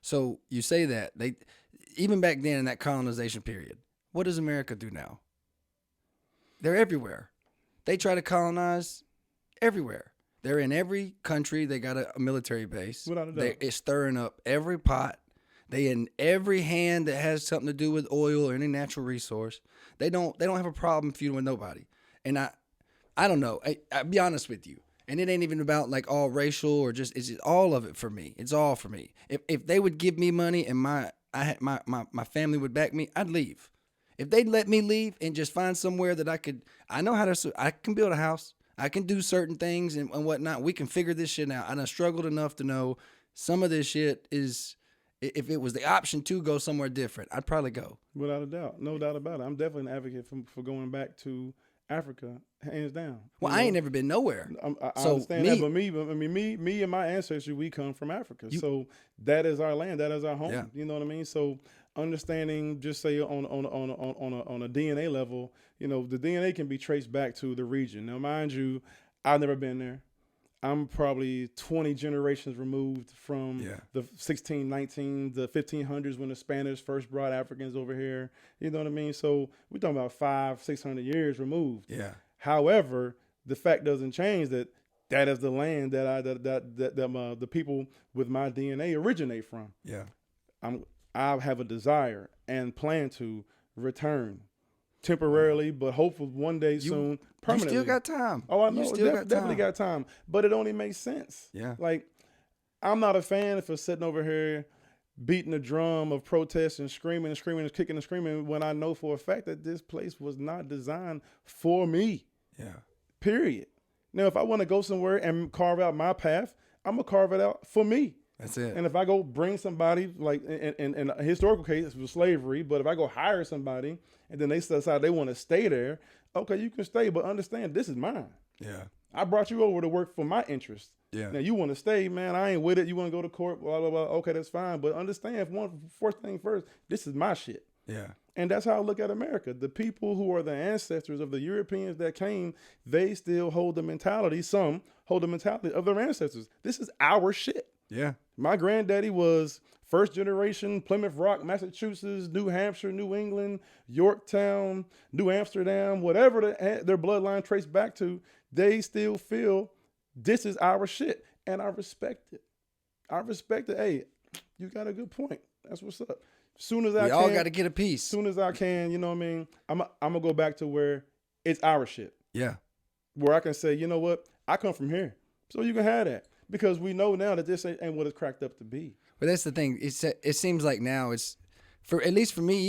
So you say that even back then in that colonization period, what does America do now? They're everywhere. They try to colonize everywhere. They're in every country. They got a military base. Without a doubt. It's stirring up every pot. They in every hand that has something to do with oil or any natural resource. They don't have a problem feuding with nobody. And I don't know. I'll be honest with you. And it ain't even about like all racial or it's just all of it for me. It's all for me. If they would give me money and my family would back me, I'd leave. If they'd let me leave and just find somewhere that I can build a house, I can do certain things and whatnot. We can figure this shit out. I done struggled enough to know some of this shit is, if it was the option to go somewhere different, I'd probably go. Without a doubt. No doubt about it. I'm definitely an advocate for going back to Africa, hands down. Well, I ain't never been nowhere. I understand that, but me and my ancestry, we come from Africa. So that is our land. That is our home. Yeah. You know what I mean? So understanding, just say on a DNA level, the DNA can be traced back to the region. Now, mind you, I've never been there. I'm probably 20 generations removed from the 1619, the 1500s when the Spanish first brought Africans over here. You know what I mean? So we're talking about 500-600 years removed. Yeah. However, the fact doesn't change that is the land that the people with my DNA originate from. Yeah. I have a desire and plan to return temporarily, but hopefully one day soon, permanently. You still got time. Oh, I know. You still Definitely got time. But it only makes sense. Yeah. Like, I'm not a fan for sitting over here beating the drum of protest and screaming and screaming and kicking and screaming when I know for a fact that this place was not designed for me. Yeah. Period. Now, if I want to go somewhere and carve out my path, I'm going to carve it out for me. That's it. And if I go bring somebody, like in a historical case, it was slavery, but if I go hire somebody and then they decide they want to stay there, okay, you can stay, but understand this is mine. Yeah. I brought you over to work for my interest. Yeah. Now you want to stay, man, I ain't with it. You want to go to court, blah, blah, blah. Okay, that's fine. But understand, first thing first, this is my shit. Yeah. And that's how I look at America. The people who are the ancestors of the Europeans that came, they still hold the mentality, some hold the mentality of their ancestors. This is our shit. Yeah. My granddaddy was first generation Plymouth Rock, Massachusetts, New Hampshire, New England, Yorktown, New Amsterdam, whatever their bloodline traced back to, they still feel this is our shit. And I respect it. I respect it. Hey, you got a good point. That's what's up. Soon as I can. We all got to get a piece. Soon as I can, you know what I mean? I'm going to go back to where it's our shit. Yeah. Where I can say, you know what? I come from here. So you can have that. Because we know now that this ain't what it's cracked up to be. But that's the thing. It seems like now it's, at least for me,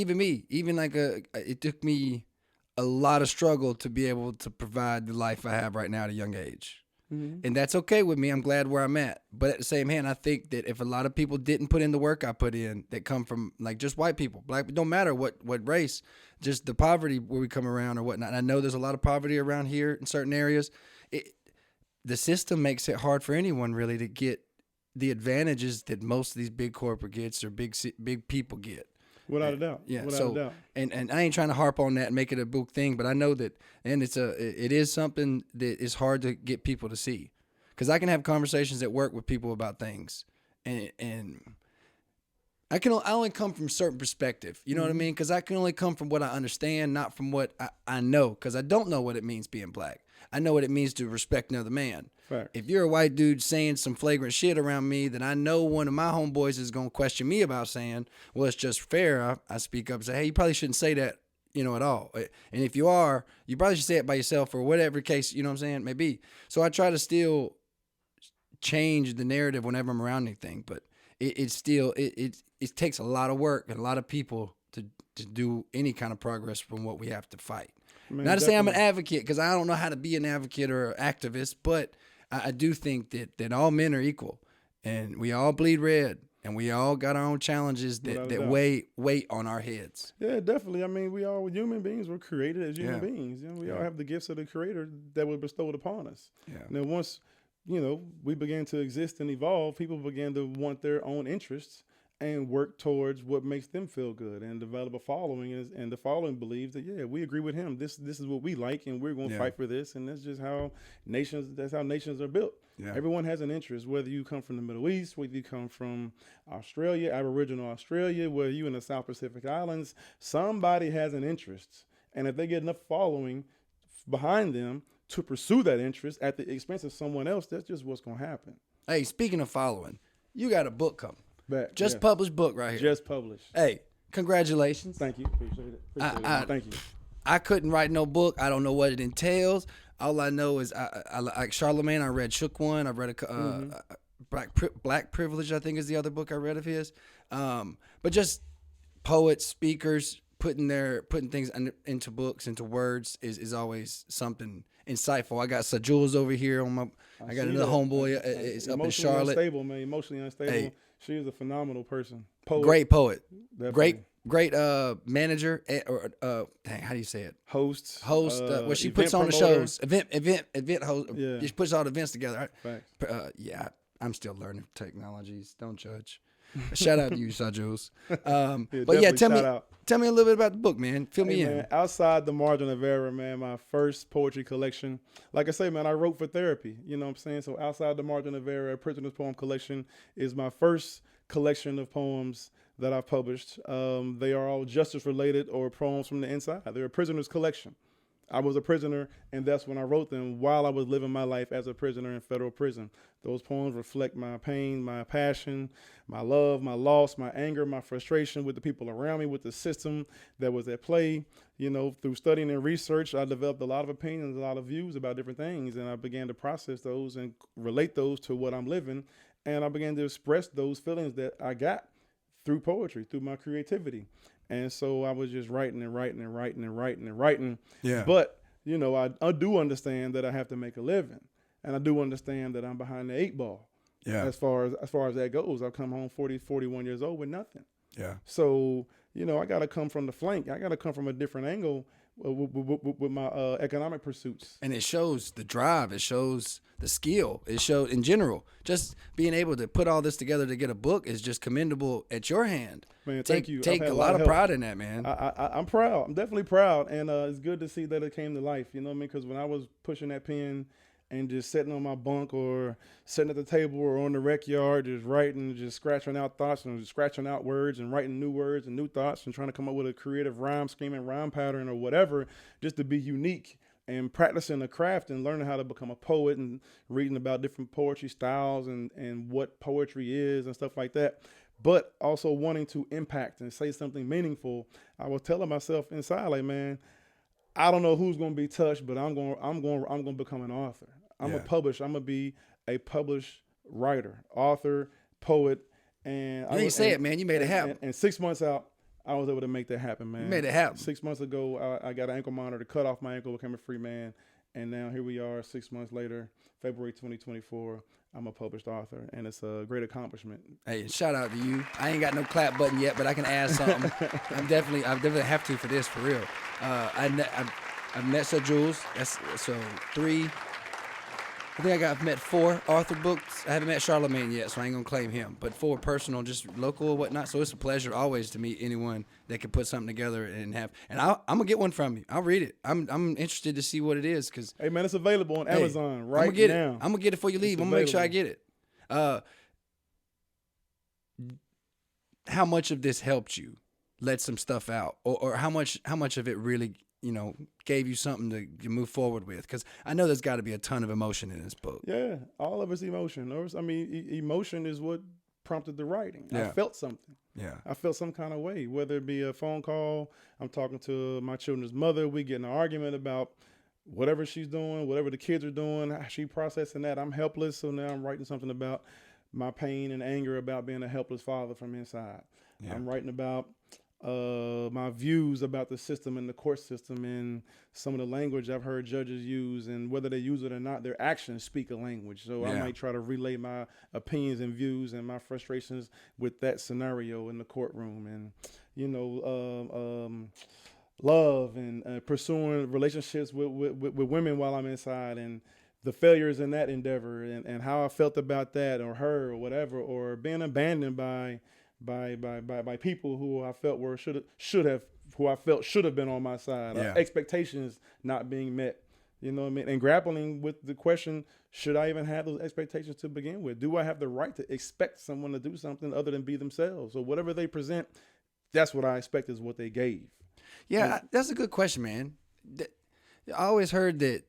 even like it took me a lot of struggle to be able to provide the life I have right now at a young age. Mm-hmm. And that's okay with me. I'm glad where I'm at. But at the same hand, I think that if a lot of people didn't put in the work I put in, that come from like just white people, black, it don't matter what race, just the poverty where we come around or whatnot. And I know there's a lot of poverty around here in certain areas. The system makes it hard for anyone really to get the advantages that most of these big corporate gets or big people get. Without a doubt. Yeah. Without a doubt. And I ain't trying to harp on that and make it a book thing, but I know that, and it is something that is hard to get people to see, because I can have conversations at work with people about things, and I only come from a certain perspective. You know what I mean? Because I can only come from what I understand, not from what I know, because I don't know what it means being black. I know what it means to respect another man. Fact. If you're a white dude saying some flagrant shit around me, then I know one of my homeboys is going to question me about saying, well, it's just fair. I speak up and say, hey, you probably shouldn't say that, at all. And if you are, you probably should say it by yourself or whatever case, you know what I'm saying, it may be. So I try to still change the narrative whenever I'm around anything, but it takes a lot of work and a lot of people to do any kind of progress from what we have to fight. Man, not to say I'm an advocate, because I don't know how to be an advocate or an activist, but I do think that all men are equal, and we all bleed red, and we all got our own challenges that weigh on our heads. Yeah, definitely. I mean, we all human beings were created as human beings. We all have the gifts of the Creator that were bestowed upon us. Yeah. Now, once we began to exist and evolve, people began to want their own interests and work towards what makes them feel good and develop a following. And the following believes that, we agree with him. This is what we like, and we're going to fight for this. And that's just how nations are built. Yeah. Everyone has an interest, whether you come from the Middle East, whether you come from Australia, Aboriginal Australia, whether you in the South Pacific Islands, somebody has an interest. And if they get enough following behind them to pursue that interest at the expense of someone else, that's just what's going to happen. Hey, speaking of following, you got a book coming. Back, published book right here. Just published. Hey, congratulations. Thank you. Appreciate it. Thank you. I couldn't write no book. I don't know what it entails. All I know is I like Charlemagne. I read Shook One. I read Black Privilege, I think is the other book I read of his. But just poets, speakers, putting things into books, into words is always something insightful. I got Jules over here on my. I got another homeboy. It's up in Charlotte. Emotionally unstable. Hey. She is a phenomenal person. Poet. Great poet. Definitely. Great manager or how do you say it? Host. Where she puts on promoter. the shows. Event host. Yeah. She puts all the events together. Right? I'm still learning technologies. Don't judge. Shout out to you, Sir Jules. But yeah, definitely shout out. tell me a little bit about the book, man. Fill me in. Man, outside the margin of error, man, my first poetry collection. Like I say, man, I wrote for therapy. You know what I'm saying? So outside the margin of error, Prisoner's Poem Collection is my first collection of poems that I've published. They are all justice related or poems from the inside. They're a prisoner's collection. I was a prisoner, and that's when I wrote them while I was living my life as a prisoner in federal prison. Those poems reflect my pain, my passion, my love, my loss, my anger, my frustration with the people around me, with the system that was at play. You know, through studying and research, I developed a lot of opinions, a lot of views about different things, and I began to process those and relate those to what I'm living, and I began to express those feelings that I got through poetry, through my creativity. And so I was just writing and writing and writing and writing and writing. Yeah. But, you know, I do understand that I have to make a living. And I do understand that I'm behind the 8 ball. Yeah. As far as that goes. I've come home 41 years old with nothing. Yeah. So, you know, I got to come from the flank. I got to come from a different angle with my economic pursuits. And it shows the drive. It shows the skill. It shows, in general, just being able to put all this together to get a book is just commendable at your hand. Man, thank you. Take I've had a lot of help. pride in that, man. I'm proud. I'm definitely proud. And it's good to see that it came to life. You know what I mean? Because when I was pushing that pen and just sitting on my bunk or sitting at the table or on the rec yard, just writing, just scratching out thoughts and just scratching out words and writing new words and new thoughts and trying to come up with a creative rhyme scheme and rhyme pattern or whatever, just to be unique and practicing the craft and learning how to become a poet and reading about different poetry styles and what poetry is and stuff like that. But also wanting to impact and say something meaningful. I was telling myself inside, like, man, I don't know who's going to be touched, but I'm going to become an author. I'm going to be a published writer, author, poet. And You didn't say it, man. You made it happen. And 6 months out, I was able to make that happen, man. You made it happen. 6 months ago, I got an ankle monitor, cut off my ankle, became a free man. And now here we are 6 months later, February 2024. I'm a published author, and it's a great accomplishment. Hey, shout out to you. I ain't got no clap button yet, but I can add something. I definitely have to for this, for real. I've met Sir Jules. That's so 3. I think I've met 4 author books. I haven't met Charlemagne yet, so I ain't gonna claim him. But 4 personal, just local or whatnot. So it's a pleasure always to meet anyone that can put something together and have. And I'm gonna get one from you. I'll read it. I'm interested to see what it is, cause hey man, it's available on Amazon right I'm gonna get now. I'm gonna get it before you leave. I'm gonna make sure I get it. How much of this helped you let some stuff out, or how much of it really, you know, gave you something to move forward with? Because I know there's got to be a ton of emotion in this book. Yeah, all of it's emotion. Emotion is what prompted the writing. Yeah. I felt something. Yeah. I felt some kind of way, whether it be a phone call, I'm talking to my children's mother, we get in an argument about whatever she's doing, whatever the kids are doing, she processing that. I'm helpless, so now I'm writing something about my pain and anger about being a helpless father from inside. Yeah. I'm writing about my views about the system and the court system and some of the language I've heard judges use, and whether they use it or not, their actions speak a language. So I might try to relay my opinions and views and my frustrations with that scenario in the courtroom, and, you know, love and pursuing relationships with women while I'm inside, and the failures in that endeavor, and how I felt about that, or her, or whatever, or being abandoned by people who I felt should have been on my side. Expectations not being met, you know what I mean? And grappling with the question, should I even have those expectations to begin with? Do I have the right to expect someone to do something other than be themselves? Or whatever they present, that's what I expect is what they gave. Yeah, that's a good question, man. I always heard that,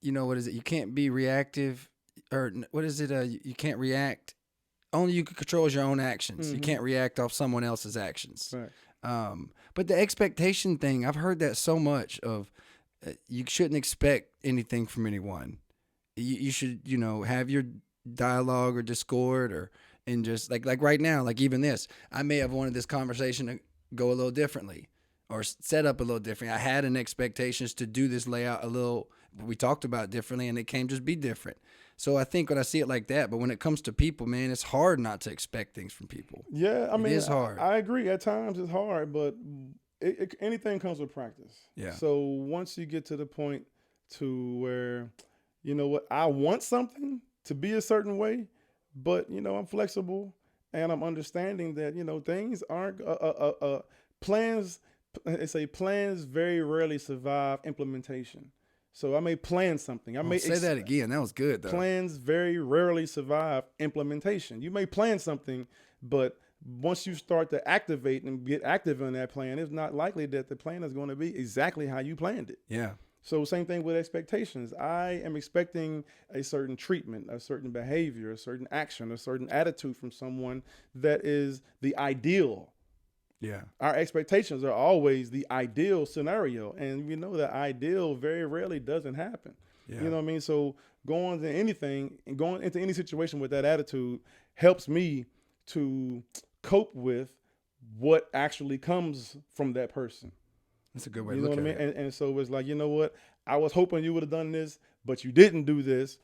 you know, what is it? You can't be reactive, or what is it? You can't react. Only you can control your own actions. Mm-hmm. You can't react off someone else's actions. Right. But the expectation thing, I've heard that so much of you shouldn't expect anything from anyone. You should, you know, have your dialogue or discord, and just like right now, like even this, I may have wanted this conversation to go a little differently or set up a little differently. I had an expectations to do this layout a little, we talked about differently, and it came just be different. So I think when I see it like that, but when it comes to people, man, it's hard not to expect things from people. Yeah, I mean, it's hard. I agree. At times it's hard, but anything comes with practice. Yeah. So once you get to the point to where, you know what, I want something to be a certain way, but, you know, I'm flexible and I'm understanding that, you know, things aren't plans. They say plans very rarely survive implementation. So I may plan something. I may Say that again. That was good though. Plans very rarely survive implementation. You may plan something, but once you start to activate and get active in that plan, it's not likely that the plan is going to be exactly how you planned it. Yeah. So same thing with expectations. I am expecting a certain treatment, a certain behavior, a certain action, a certain attitude from someone that is the ideal. Yeah. Our expectations are always the ideal scenario. And we know that ideal very rarely doesn't happen. Yeah. You know what I mean? So going into anything and going into any situation with that attitude helps me to cope with what actually comes from that person. That's a good way You to know look what I at mean? it. And so it's like, you know what? I was hoping you would have done this, but you didn't do this.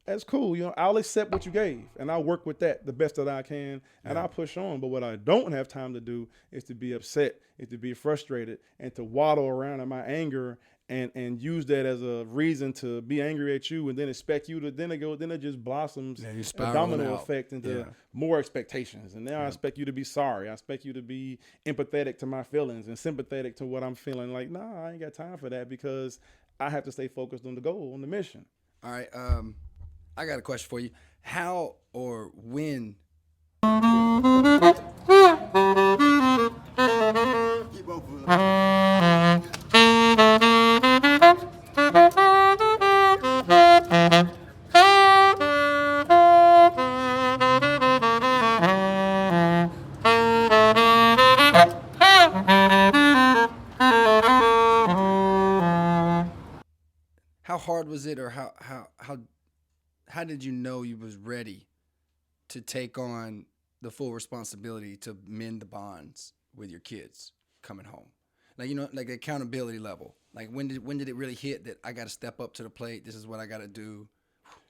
That's cool. You know, I'll accept what you gave and I'll work with that the best that I can and I'll push on. But what I don't have time to do is to be upset, is to be frustrated and to waddle around in my anger and use that as a reason to be angry at you and then expect you to then it just blossoms Yeah, you a spiraling domino out. effect into Yeah. more expectations. And now I expect you to be sorry. I expect you to be empathetic to my feelings and sympathetic to what I'm feeling. Like, nah, I ain't got time for that because I have to stay focused on the goal, on the mission. All right. I got a question for you. How or when? How hard was it, or how did you know you was ready to take on the full responsibility to mend the bonds with your kids coming home? Like, you know, like the accountability level. Like when did it really hit that I got to step up to the plate? This is what I got to do.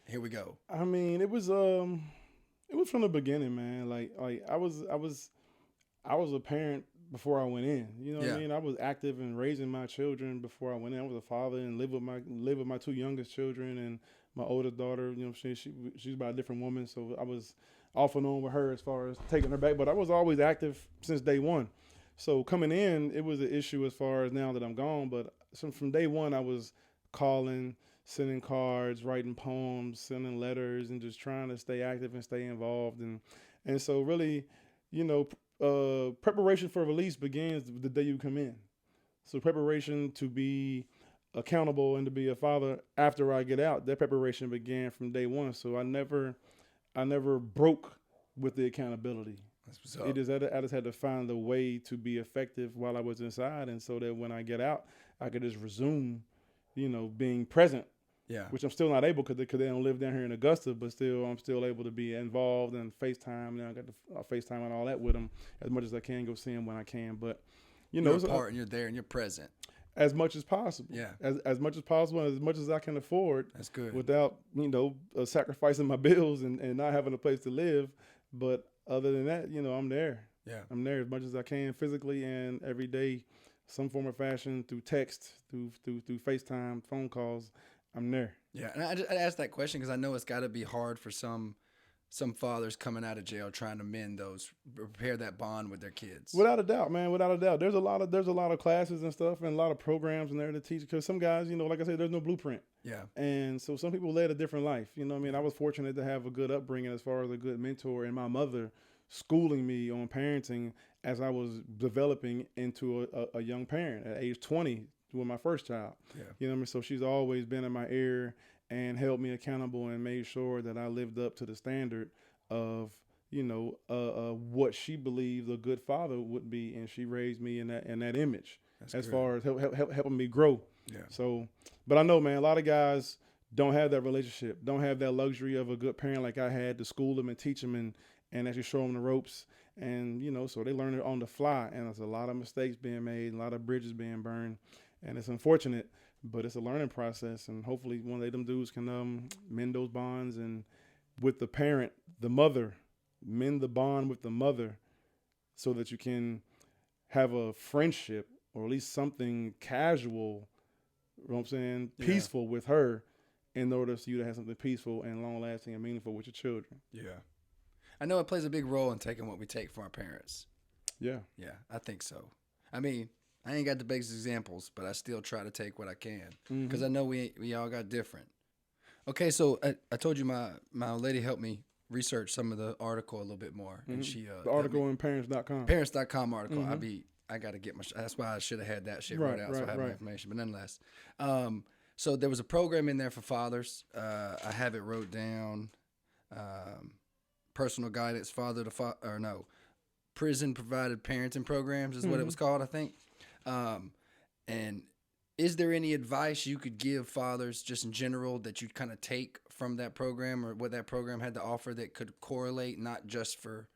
Here we go. I mean, it was from the beginning, man. Like I was a parent before I went in. You know what I mean? I was active in raising my children before I went in. I was a father and lived with my two youngest children and my oldest daughter. You know, she's by a different woman, so I was off and on with her as far as taking her back. But I was always active since day one. So coming in, it was an issue as far as now that I'm gone. But from day one, I was calling, sending cards, writing poems, sending letters, and just trying to stay active and stay involved. And so really, you know, preparation for release begins the day you come in. So preparation to be accountable and to be a father after I get out, that preparation began from day one. So I never broke with the accountability. That's what's up. I just had to find a way to be effective while I was inside, and so that when I get out, I could just resume, you know, being present. Yeah. Which I'm still not able because they don't live down here in Augusta, but still I'm still able to be involved and FaceTime. Now I got to FaceTime and all that with them as much as I can, go see them when I can. But you know, You're a part and you're there and you're present. As much as possible. Yeah. As much as possible, and as much as I can afford. That's good. Without, you know, sacrificing my bills and not having a place to live. But other than that, you know, I'm there. Yeah. I'm there as much as I can physically and every day, some form of fashion, through text, through FaceTime, phone calls. I'm there. Yeah, and I asked that question because I know it's got to be hard for some fathers coming out of jail trying to mend those, repair that bond with their kids. Without a doubt, man. Without a doubt, there's a lot of classes and stuff and a lot of programs in there to teach. Because some guys, you know, like I said, there's no blueprint. Yeah. And so some people led a different life. You know what I mean? I was fortunate to have a good upbringing as far as a good mentor and my mother schooling me on parenting as I was developing into a young parent at age 20 with my first child. Yeah. You know what I mean? So she's always been in my ear and held me accountable and made sure that I lived up to the standard of, you know, what she believed a good father would be, and she raised me in that image. That's as good. Far as helping me grow. Yeah. So, but I know, man, a lot of guys don't have that relationship, don't have that luxury of a good parent like I had to school them and teach them and actually show them the ropes. And, you know, so they learn it on the fly, and there's a lot of mistakes being made, a lot of bridges being burned. And it's unfortunate, but it's a learning process. And hopefully one day them dudes can mend those bonds and with the parent, the mother, mend the bond with the mother so that you can have a friendship or at least something casual, you know what I'm saying, peaceful with her in order for you to have something peaceful and long-lasting and meaningful with your children. Yeah. I know it plays a big role in taking what we take from our parents. Yeah. Yeah, I think so. I mean, I ain't got the biggest examples, but I still try to take what I can because I know we all got different. Okay, so I told you my old lady helped me research some of the article a little bit more, and she The article in parents.com. parents.com article. I got to get my. That's why I should have had that shit wrote out so I have my information. But nonetheless, so there was a program in there for fathers. I have it wrote down. Personal guidance, prison provided parenting programs is what it was called, I think. And is there any advice you could give fathers just in general that you'd kind of take from that program or what that program had to offer that could correlate not just for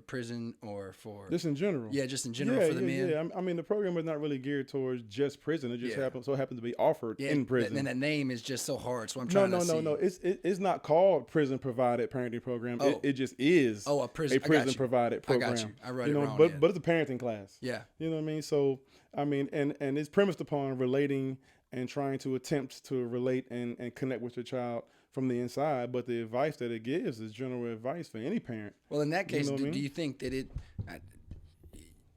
prison or for just in general? Yeah, just in general for the men. Yeah, I mean, the program is not really geared towards just prison. It just happens to be offered in prison. And that name is just so hard. So I'm trying to see. No. It's not called prison provided parenting program. It just is a prison provided program. I got you. I read it wrong. But it's a parenting class. Yeah. You know what I mean? So I mean, and it's premised upon relating and trying to attempt to relate and connect with your child from the inside, but the advice that it gives is general advice for any parent. Well, in that case, do you think that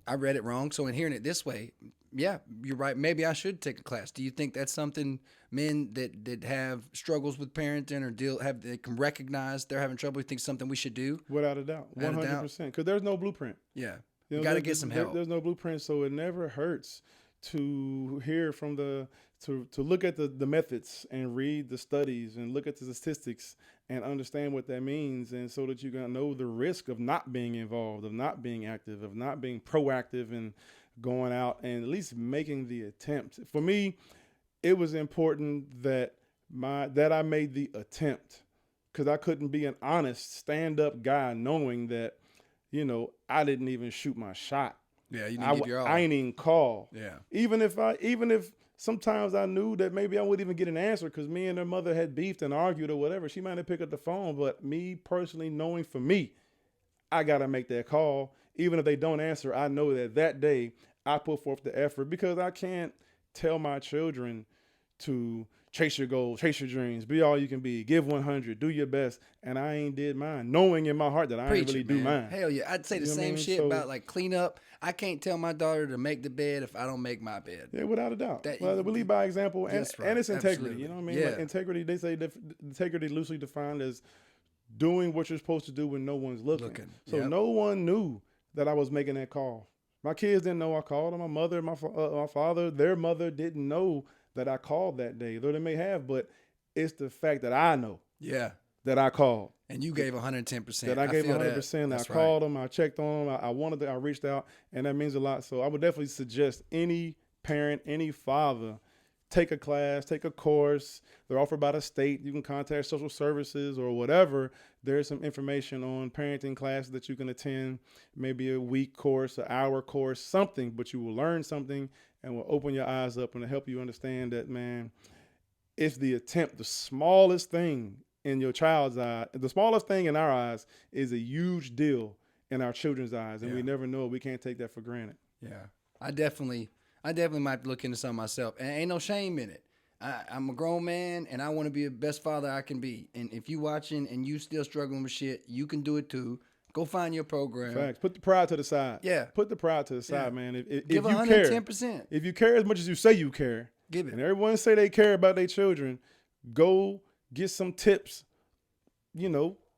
I read it wrong? So in hearing it this way, yeah, you're right. Maybe I should take a class. Do you think that's something men that have struggles with parenting or they can recognize they're having trouble? You think something we should do? Without a doubt, 100%. Because there's no blueprint. Yeah, you got to get some help. There's no blueprint, so it never hurts to hear from to look at the methods and read the studies and look at the statistics and understand what that means, and so that you can know the risk of not being involved, of not being active, of not being proactive and going out and at least making the attempt. For me, it was important that I made the attempt, because I couldn't be an honest stand-up guy knowing that, I didn't even shoot my shot. Yeah, you didn't give your all. I ain't even call. Yeah. Even if sometimes I knew that maybe I wouldn't even get an answer because me and her mother had beefed and argued or whatever, she might have picked up the phone. But me personally, knowing for me, I got to make that call. Even if they don't answer, I know that day I put forth the effort, because I can't tell my children to chase your goals, chase your dreams, be all you can be, give 100, do your best. And I ain't did mine, knowing in my heart that I ain't really do mine. Hell yeah. I'd say the same shit about like clean up. I can't tell my daughter to make the bed if I don't make my bed. Yeah, without a doubt. We lead by example, and it's integrity. Absolutely. You know what I mean? Yeah. Like integrity, they say integrity loosely defined as doing what you're supposed to do when no one's looking. So no one knew that I was making that call. My kids didn't know I called them. My mother, my father, their mother didn't know that I called that day, though they may have, but it's the fact that I know that I called. And you gave 110%. That I gave 100%. I called them, I checked on them, I reached out, and that means a lot. So I would definitely suggest any parent, any father, take a class, take a course. They're offered by the state. You can contact social services or whatever. There's some information on parenting classes that you can attend, maybe a week course, an hour course, something, but you will learn something and will open your eyes up and help you understand that, man, it's the attempt. The smallest thing in your child's eye, the smallest thing in our eyes is a huge deal in our children's eyes, and we never know it. We can't take that for granted. Yeah, I definitely might look into some myself, and ain't no shame in it. I'm a grown man, and I want to be the best father I can be. And if you watching and you still struggling with shit, you can do it too. Go find your program. Facts. Put the pride to the side. Yeah. Put the pride to the side, man. If give you 110%. Care, if you care as much as you say you care, give it. And everyone say they care about their children, go get some tips,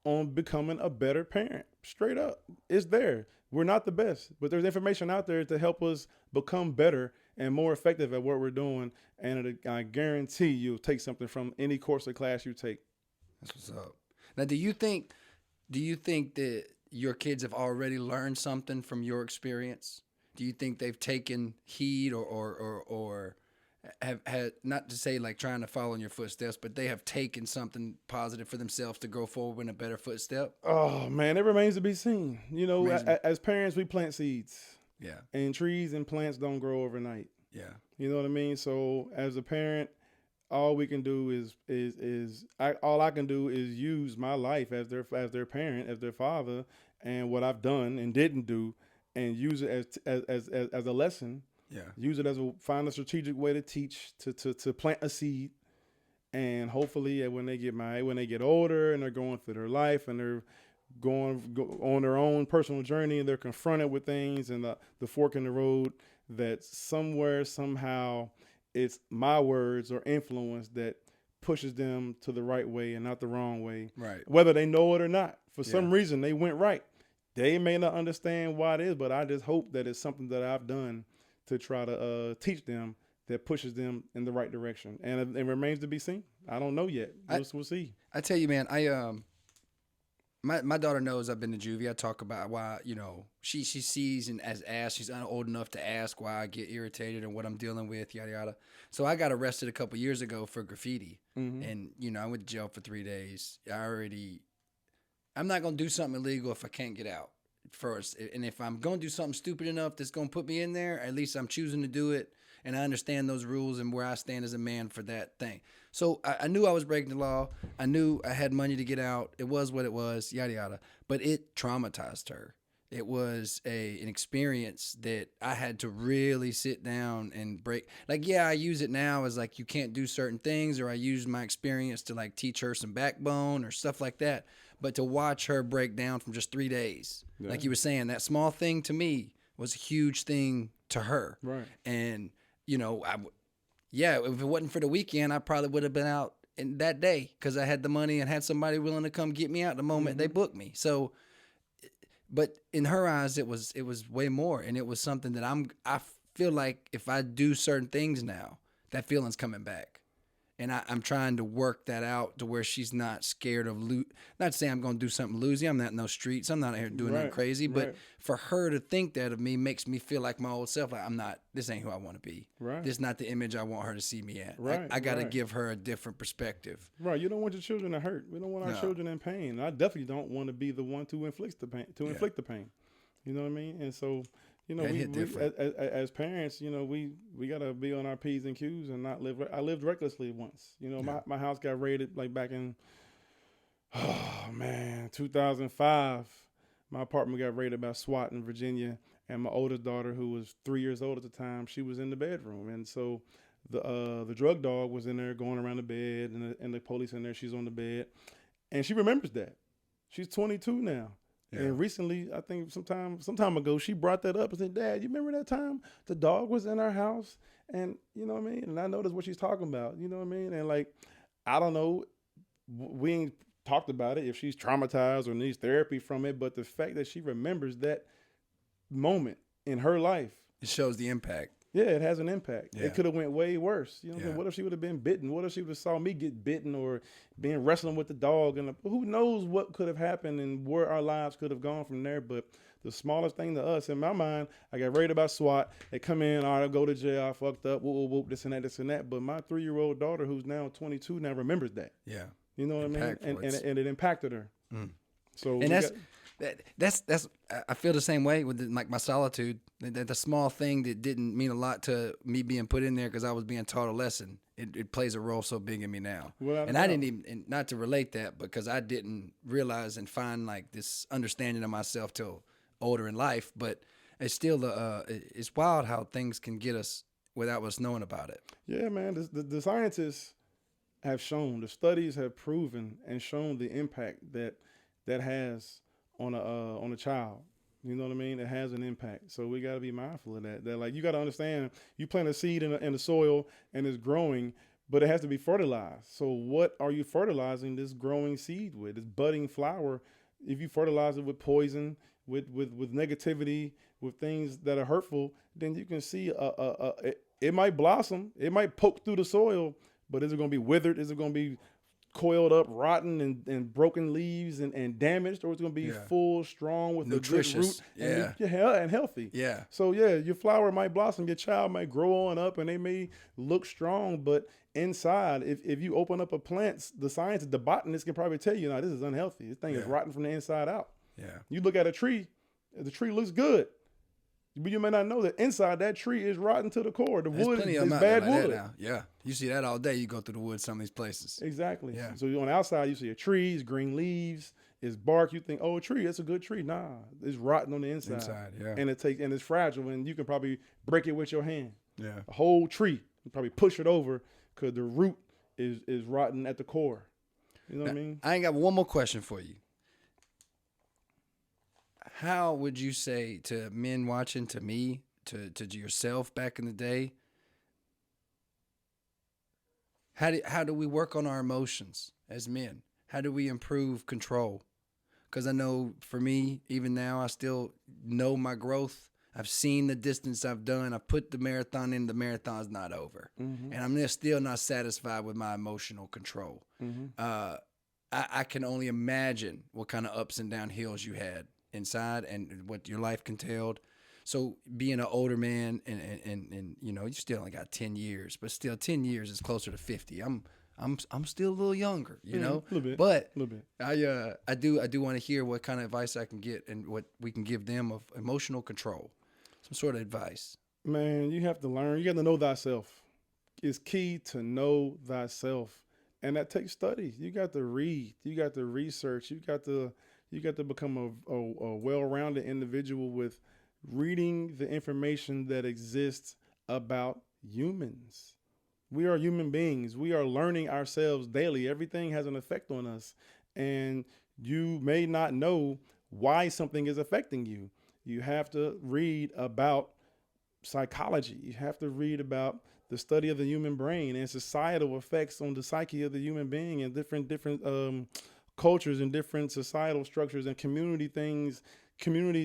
on becoming a better parent. Straight up. It's there. We're not the best, but there's information out there to help us become better and more effective at what we're doing. And I guarantee you'll take something from any course or class you take. That's what's up. Now, do you think that your kids have already learned something from your experience? Do you think they've taken heed or have had, not to say like trying to follow in your footsteps, but they have taken something positive for themselves to go forward in a better footstep? Oh, man, it remains to be seen. As parents, we plant seeds. Yeah. And trees and plants don't grow overnight. Yeah. You know what I mean? So as a parent, all we can do all I can do is use my life as their parent, as their father, and what I've done and didn't do, and use it as a lesson. Yeah. Use it find a strategic way to teach, to plant a seed, and hopefully when they get older and they're going through their life and they're go on their own personal journey, and they're confronted with things and the fork in the road, that somewhere, somehow, it's my words or influence that pushes them to the right way and not the wrong way. Right. Whether they know it or not. For some reason, they went right. They may not understand why it is, but I just hope that it's something that I've done to try to teach them that pushes them in the right direction. And it remains to be seen. I don't know yet. We'll see. I tell you, man, my daughter knows I've been to juvie. I talk about why, she sees and as asked, she's old enough to ask why I get irritated and what I'm dealing with, yada, yada. So I got arrested a couple years ago for graffiti. And, I went to jail for 3 days. I'm not going to do something illegal if I can't get out first. And if I'm going to do something stupid enough that's going to put me in there, at least I'm choosing to do it. And I understand those rules and where I stand as a man for that thing. So I knew I was breaking the law. I knew I had money to get out. It was what it was, yada, yada. But it traumatized her. It was an experience that I had to really sit down and break. Like, yeah, I use it now as like you can't do certain things, or I use my experience to like teach her some backbone or stuff like that. But to watch her break down from just 3 days, like you were saying, that small thing to me was a huge thing to her. Right. And, if it wasn't for the weekend, I probably would have been out in that day because I had the money and had somebody willing to come get me out the moment they booked me. So, but in her eyes, it was way more, and it was something that I feel like if I do certain things now, that feeling's coming back. And I'm trying to work that out to where she's not scared of not saying I'm going to do something loosey. I'm not in those streets. I'm not out here doing nothing crazy. But for her to think that of me makes me feel like my old self. Like this ain't who I want to be. Right. This is not the image I want her to see me at. Right. I got to give her a different perspective. Right. You don't want your children to hurt. We don't want our children in pain. I definitely don't want to be the one to inflict the pain. Inflict the pain. You know what I mean? And so, we as parents, we gotta be on our P's and Q's and not live. I lived recklessly once. My house got raided like back in 2005. My apartment got raided by SWAT in Virginia, and my oldest daughter, who was 3 years old at the time, she was in the bedroom, and so the drug dog was in there going around the bed, and the police in there. She's on the bed, and she remembers that. She's 22 now. Yeah. And recently, I think some time ago, she brought that up and said, "Dad, you remember that time the dog was in our house?" And you know what I mean? And I know that's what she's talking about. You know what I mean? And like, I don't know, we ain't talked about it if she's traumatized or needs therapy from it, but the fact that she remembers that moment in her life, it shows the impact. Yeah, it has an impact. Yeah. It could have went way worse. What if she would have been bitten? What if she would have saw me get bitten or been wrestling with the dog? And who knows what could have happened and where our lives could have gone from there. But the smallest thing to us, in my mind, I got raided by SWAT. They come in, all right, I'll go to jail. I fucked up, whoop, whoop, this and that. But my 3-year-old daughter, who's now 22, now remembers that. Yeah. You know what I mean? And it impacted her. Mm. So and that's I feel the same way with like my Solitude. The small thing that didn't mean a lot to me being put in there because I was being taught a lesson. It plays a role so big in me now. And I didn't even, and not to relate that because I didn't realize and find like this understanding of myself till older in life. But it's still it's wild how things can get us without us knowing about it. Yeah, man. The scientists have shown, the studies have proven and shown the impact that has on a child. You know what I mean? It has an impact. So we got to be mindful of that. That like, you got to understand, you plant a seed in the soil and it's growing, but it has to be fertilized. So what are you fertilizing this growing seed with? This budding flower. If you fertilize it with poison, with negativity, with things that are hurtful, then you can see it might blossom. It might poke through the soil, but is it going to be withered? Is it going to be coiled up, rotten, and broken leaves and damaged, or it's going to be full, strong with nutritious, a good root and healthy. Yeah. So yeah, your flower might blossom, your child might grow on up, and they may look strong, but inside, if you open up a plant, the scientist, the botanist can probably tell you, this is unhealthy. This thing is rotten from the inside out. Yeah. You look at a tree, the tree looks good, but you may not know that inside that tree is rotten to the core. The wood is bad wood. Now. Yeah. You see that all day. You go through the woods, some of these places. Exactly. Yeah. So on the outside, you see a tree, it's green leaves, it's bark. You think, a tree, that's a good tree. Nah, it's rotten on the inside. Inside, yeah. And it's fragile, and you can probably break it with your hand. Yeah. A whole tree, you probably push it over because the root is rotten at the core. You know what I mean? I ain't got one more question for you. How would you say to men watching, to me, to yourself back in the day, how do we work on our emotions as men? How do we improve control? Because I know for me, even now, I still know my growth. I've seen the distance I've done. I've put the marathon in. The marathon's not over. Mm-hmm. And I'm still not satisfied with my emotional control. Mm-hmm. I can only imagine what kind of ups and down hills you had inside and what your life entailed. So being an older man and you know, you still only got 10 years, but still 10 years is closer to 50. I'm still a little younger, you know, a little bit, but a little bit. I do want to hear what kind of advice I can get and what we can give them of emotional control, some sort of advice. Man, you have to learn. You got to know thyself. It's key to know thyself, and that takes study. You got to read. You got to research. You got to become a well-rounded individual with reading the information that exists about humans. We are human beings. We are learning ourselves daily. Everything has an effect on us. And you may not know why something is affecting you. You have to read about psychology. You have to read about the study of the human brain and societal effects on the psyche of the human being and different cultures and different societal structures and community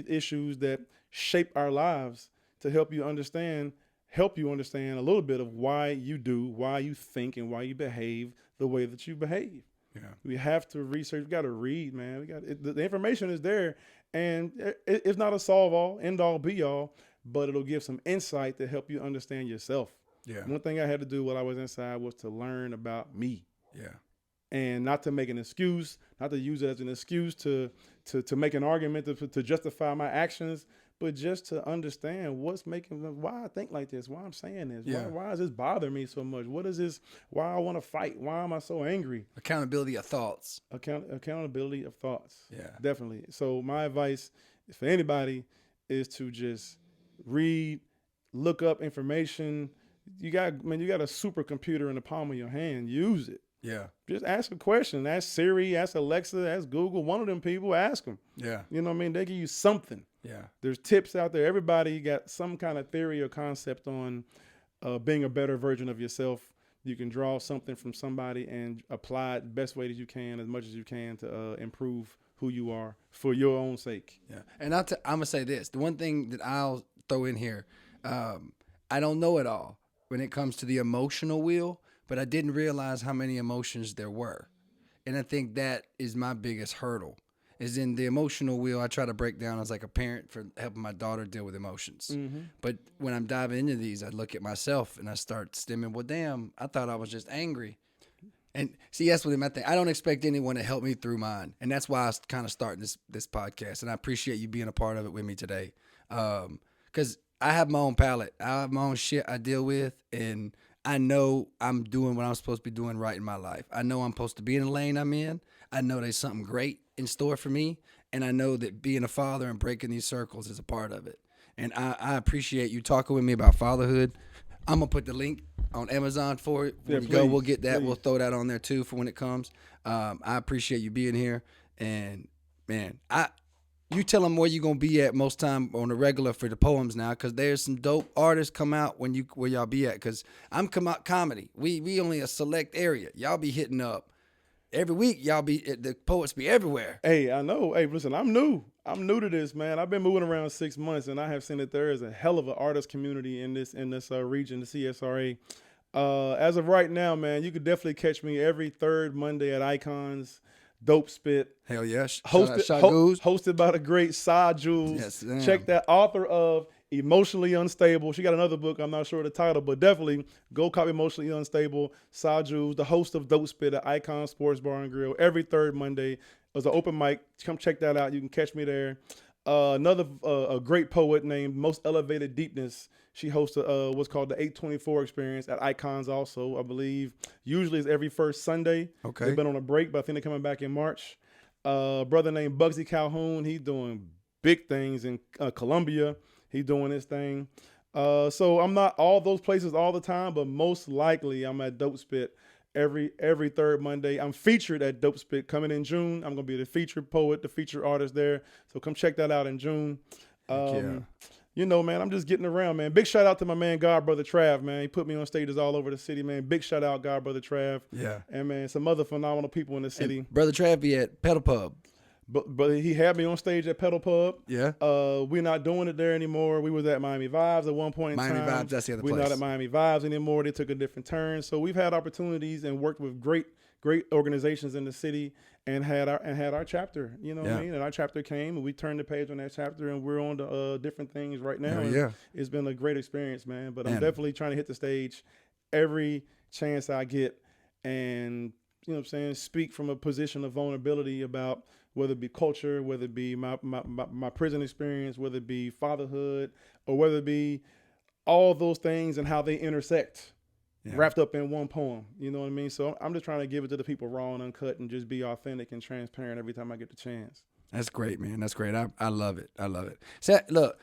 issues that shape our lives to help you understand a little bit of why you think, and why you behave the way that you behave. Yeah. We have to research. We got to read, man. The information is there, and it's not a solve all, end all, be all, but it'll give some insight to help you understand yourself. Yeah. One thing I had to do while I was inside was to learn about me. Yeah. And not to make an excuse, not to use it as an excuse to make an argument to justify my actions, but just to understand why I think like this, why I'm saying this, Yeah. why does this bother me so much? What is this? Why I want to fight? Why am I so angry? Accountability of thoughts. Accountability of thoughts. Yeah. Definitely. So my advice for anybody is to just read, look up information. You got a supercomputer in the palm of your hand. Use it. Yeah. Just ask a question. Ask Siri, ask Alexa, ask Google. One of them people, ask them. Yeah. You know what I mean? They give you something. Yeah. There's tips out there. Everybody got some kind of theory or concept on being a better version of yourself. You can draw something from somebody and apply it the best way that you can, as much as you can, to improve who you are for your own sake. Yeah. And I'm going to say this. The one thing that I'll throw in here, I don't know it all when it comes to the emotional wheel, but I didn't realize how many emotions there were. And I think that is my biggest hurdle, is in the emotional wheel. I try to break down as like a parent for helping my daughter deal with emotions. Mm-hmm. But when I'm diving into these, I look at myself and I start stemming, well, damn, I thought I was just angry. And see, that's what my thing. I don't expect anyone to help me through mine. And that's why I was kind of starting this podcast. And I appreciate you being a part of it with me today. Because I have my own palette. I have my own shit I deal with. And I know I'm doing what I'm supposed to be doing right in my life. I know I'm supposed to be in the lane I'm in. I know there's something great in store for me. And I know that being a father and breaking these circles is a part of it. And I appreciate you talking with me about fatherhood. I'm going to put the link on Amazon for it. When we go, we'll get that. Please. We'll throw that on there too for when it comes. I appreciate you being here. And man, you tell them where you're going to be at most time on the regular for the poems now, because there's some dope artists come out where y'all be at, because I'm come out comedy. We only a select area. Y'all be hitting up every week. Y'all be, the poets be everywhere. Hey, I know. Hey, listen, I'm new to this, man. I've been moving around 6 months, and I have seen that there is a hell of an artist community in this region, the CSRA. As of right now, man, you could definitely catch me every third Monday at Icons. Dope Spit. Hell yeah. Hosted by the great Sa Jules. Yes, check that, author of Emotionally Unstable. She got another book. I'm not sure the title, but definitely go copy Emotionally Unstable. Sa Jules, the host of Dope Spit at Icon Sports Bar and Grill every third Monday. There's an open mic. Come check that out. You can catch me there. Another a great poet named Most Elevated Deepness. She hosts what's called the 824 Experience at Icons also, I believe. Usually it's every first Sunday. Okay. They've been on a break, but I think they're coming back in March. Brother named Bugsy Calhoun. He's doing big things in Colombia. He's doing his thing. So I'm not all those places all the time, but most likely I'm at Dope Spit every third Monday. I'm featured at Dope Spit coming in June. I'm gonna be the featured poet, the featured artist there. So come check that out in June. Yeah. You know, man, I'm just getting around, man. Big shout out to my man, God Brother Trav, man. He put me on stages all over the city, man. Big shout out, God Brother Trav. Yeah. And, man, some other phenomenal people in the city. And Brother Trav be at Pedal Pub. But he had me on stage at Pedal Pub. Yeah. We're not doing it there anymore. We was at Miami Vibes at one point in time. Miami Vibes, that's the other We're place. not at Miami Vibes anymore. They took a different turn. So we've had opportunities and worked with great organizations in the city and had our chapter, you know what I mean? And our chapter came and we turned the page on that chapter and we're on to different things right now. Yeah. It's been a great experience, man. But I'm definitely trying to hit the stage every chance I get and, you know what I'm saying, speak from a position of vulnerability about whether it be culture, whether it be my prison experience, whether it be fatherhood, or whether it be all those things and how they intersect. Wrapped up in one poem, you know what I mean? So I'm just trying to give it to the people raw and uncut and just be authentic and transparent every time I get the chance. That's great, man. That's great. I love it. I love it. So, look,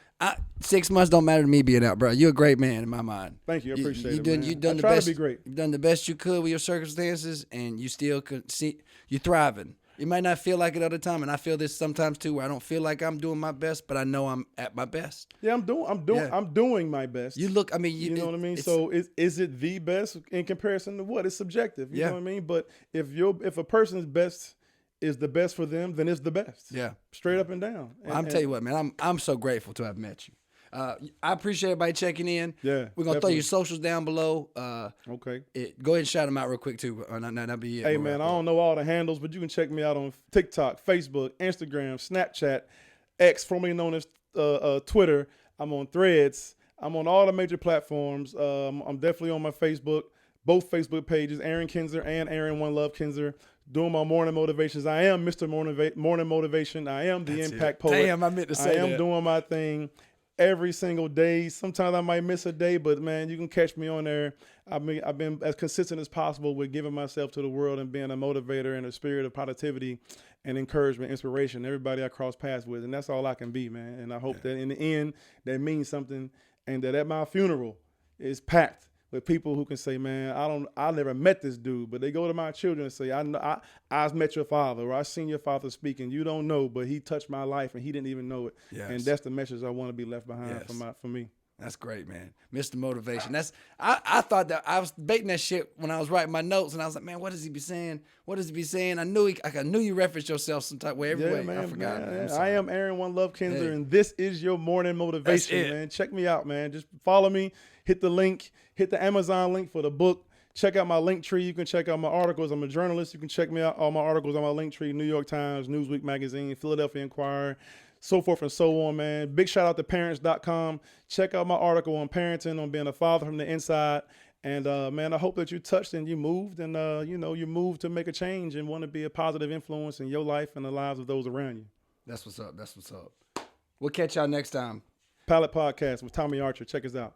6 months don't matter to me being out, bro. You're a great man in my mind. Thank you. I appreciate it, man. You done I the try best. to be great. You've done the best you could with your circumstances, and you still could see you're thriving. You might not feel like it other time, and I feel this sometimes too, where I don't feel like I'm doing my best, but I know I'm at my best. Yeah, I'm doing my best. You look, I mean, you know what I mean? So is it the best in comparison to what? It's subjective. You know what I mean? But if a person's best is the best for them, then it's the best. Yeah. Straight up and down. Well, I'm tell you what, man, I'm so grateful to have met you. I appreciate everybody checking in. Yeah, we're gonna throw your socials down below. Okay. Go ahead and shout them out real quick too. That'll be it. Hey man, I don't know all the handles, but you can check me out on TikTok, Facebook, Instagram, Snapchat, X, formerly known as Twitter. I'm on Threads. I'm on all the major platforms. I'm definitely on my Facebook, both Facebook pages, Aaron Kinzer and Aaron One Love Kinzer. Doing my morning motivations. I am Mr. Morning Motivation. I am the impact poet. Damn, I meant to say that. I am doing my thing every single day. Sometimes I might miss a day, but man, you can catch me on there. I've been as consistent as possible with giving myself to the world and being a motivator and a spirit of positivity and encouragement, inspiration, everybody I cross paths with. And that's all I can be, man. And I hope that in the end, that means something and that at my funeral is packed with people who can say, man, I never met this dude, but they go to my children and say, I met your father, or I seen your father speaking. You don't know, but he touched my life and he didn't even know it. Yes. And that's the message I want to be left behind for me. That's great, man. Mr. Motivation. I thought that I was debating that shit when I was writing my notes, and I was like, man, what does he be saying? What does he be saying? I knew you referenced yourself some type way every way. Man, I forgot. Man. I am Aaron One Love Kinzer, and this is your morning motivation, man. Check me out, man. Just follow me. Hit the link. Hit the Amazon link for the book. Check out my link tree. You can check out my articles. I'm a journalist. You can check me out. All my articles on my link tree. New York Times, Newsweek Magazine, Philadelphia Inquirer, so forth and so on, man. Big shout out to parents.com. Check out my article on parenting, on being a father from the inside. And, man, I hope that you touched and you moved and, you moved to make a change and want to be a positive influence in your life and the lives of those around you. That's what's up. We'll catch y'all next time. Palette Podcast with Tommy Archer. Check us out.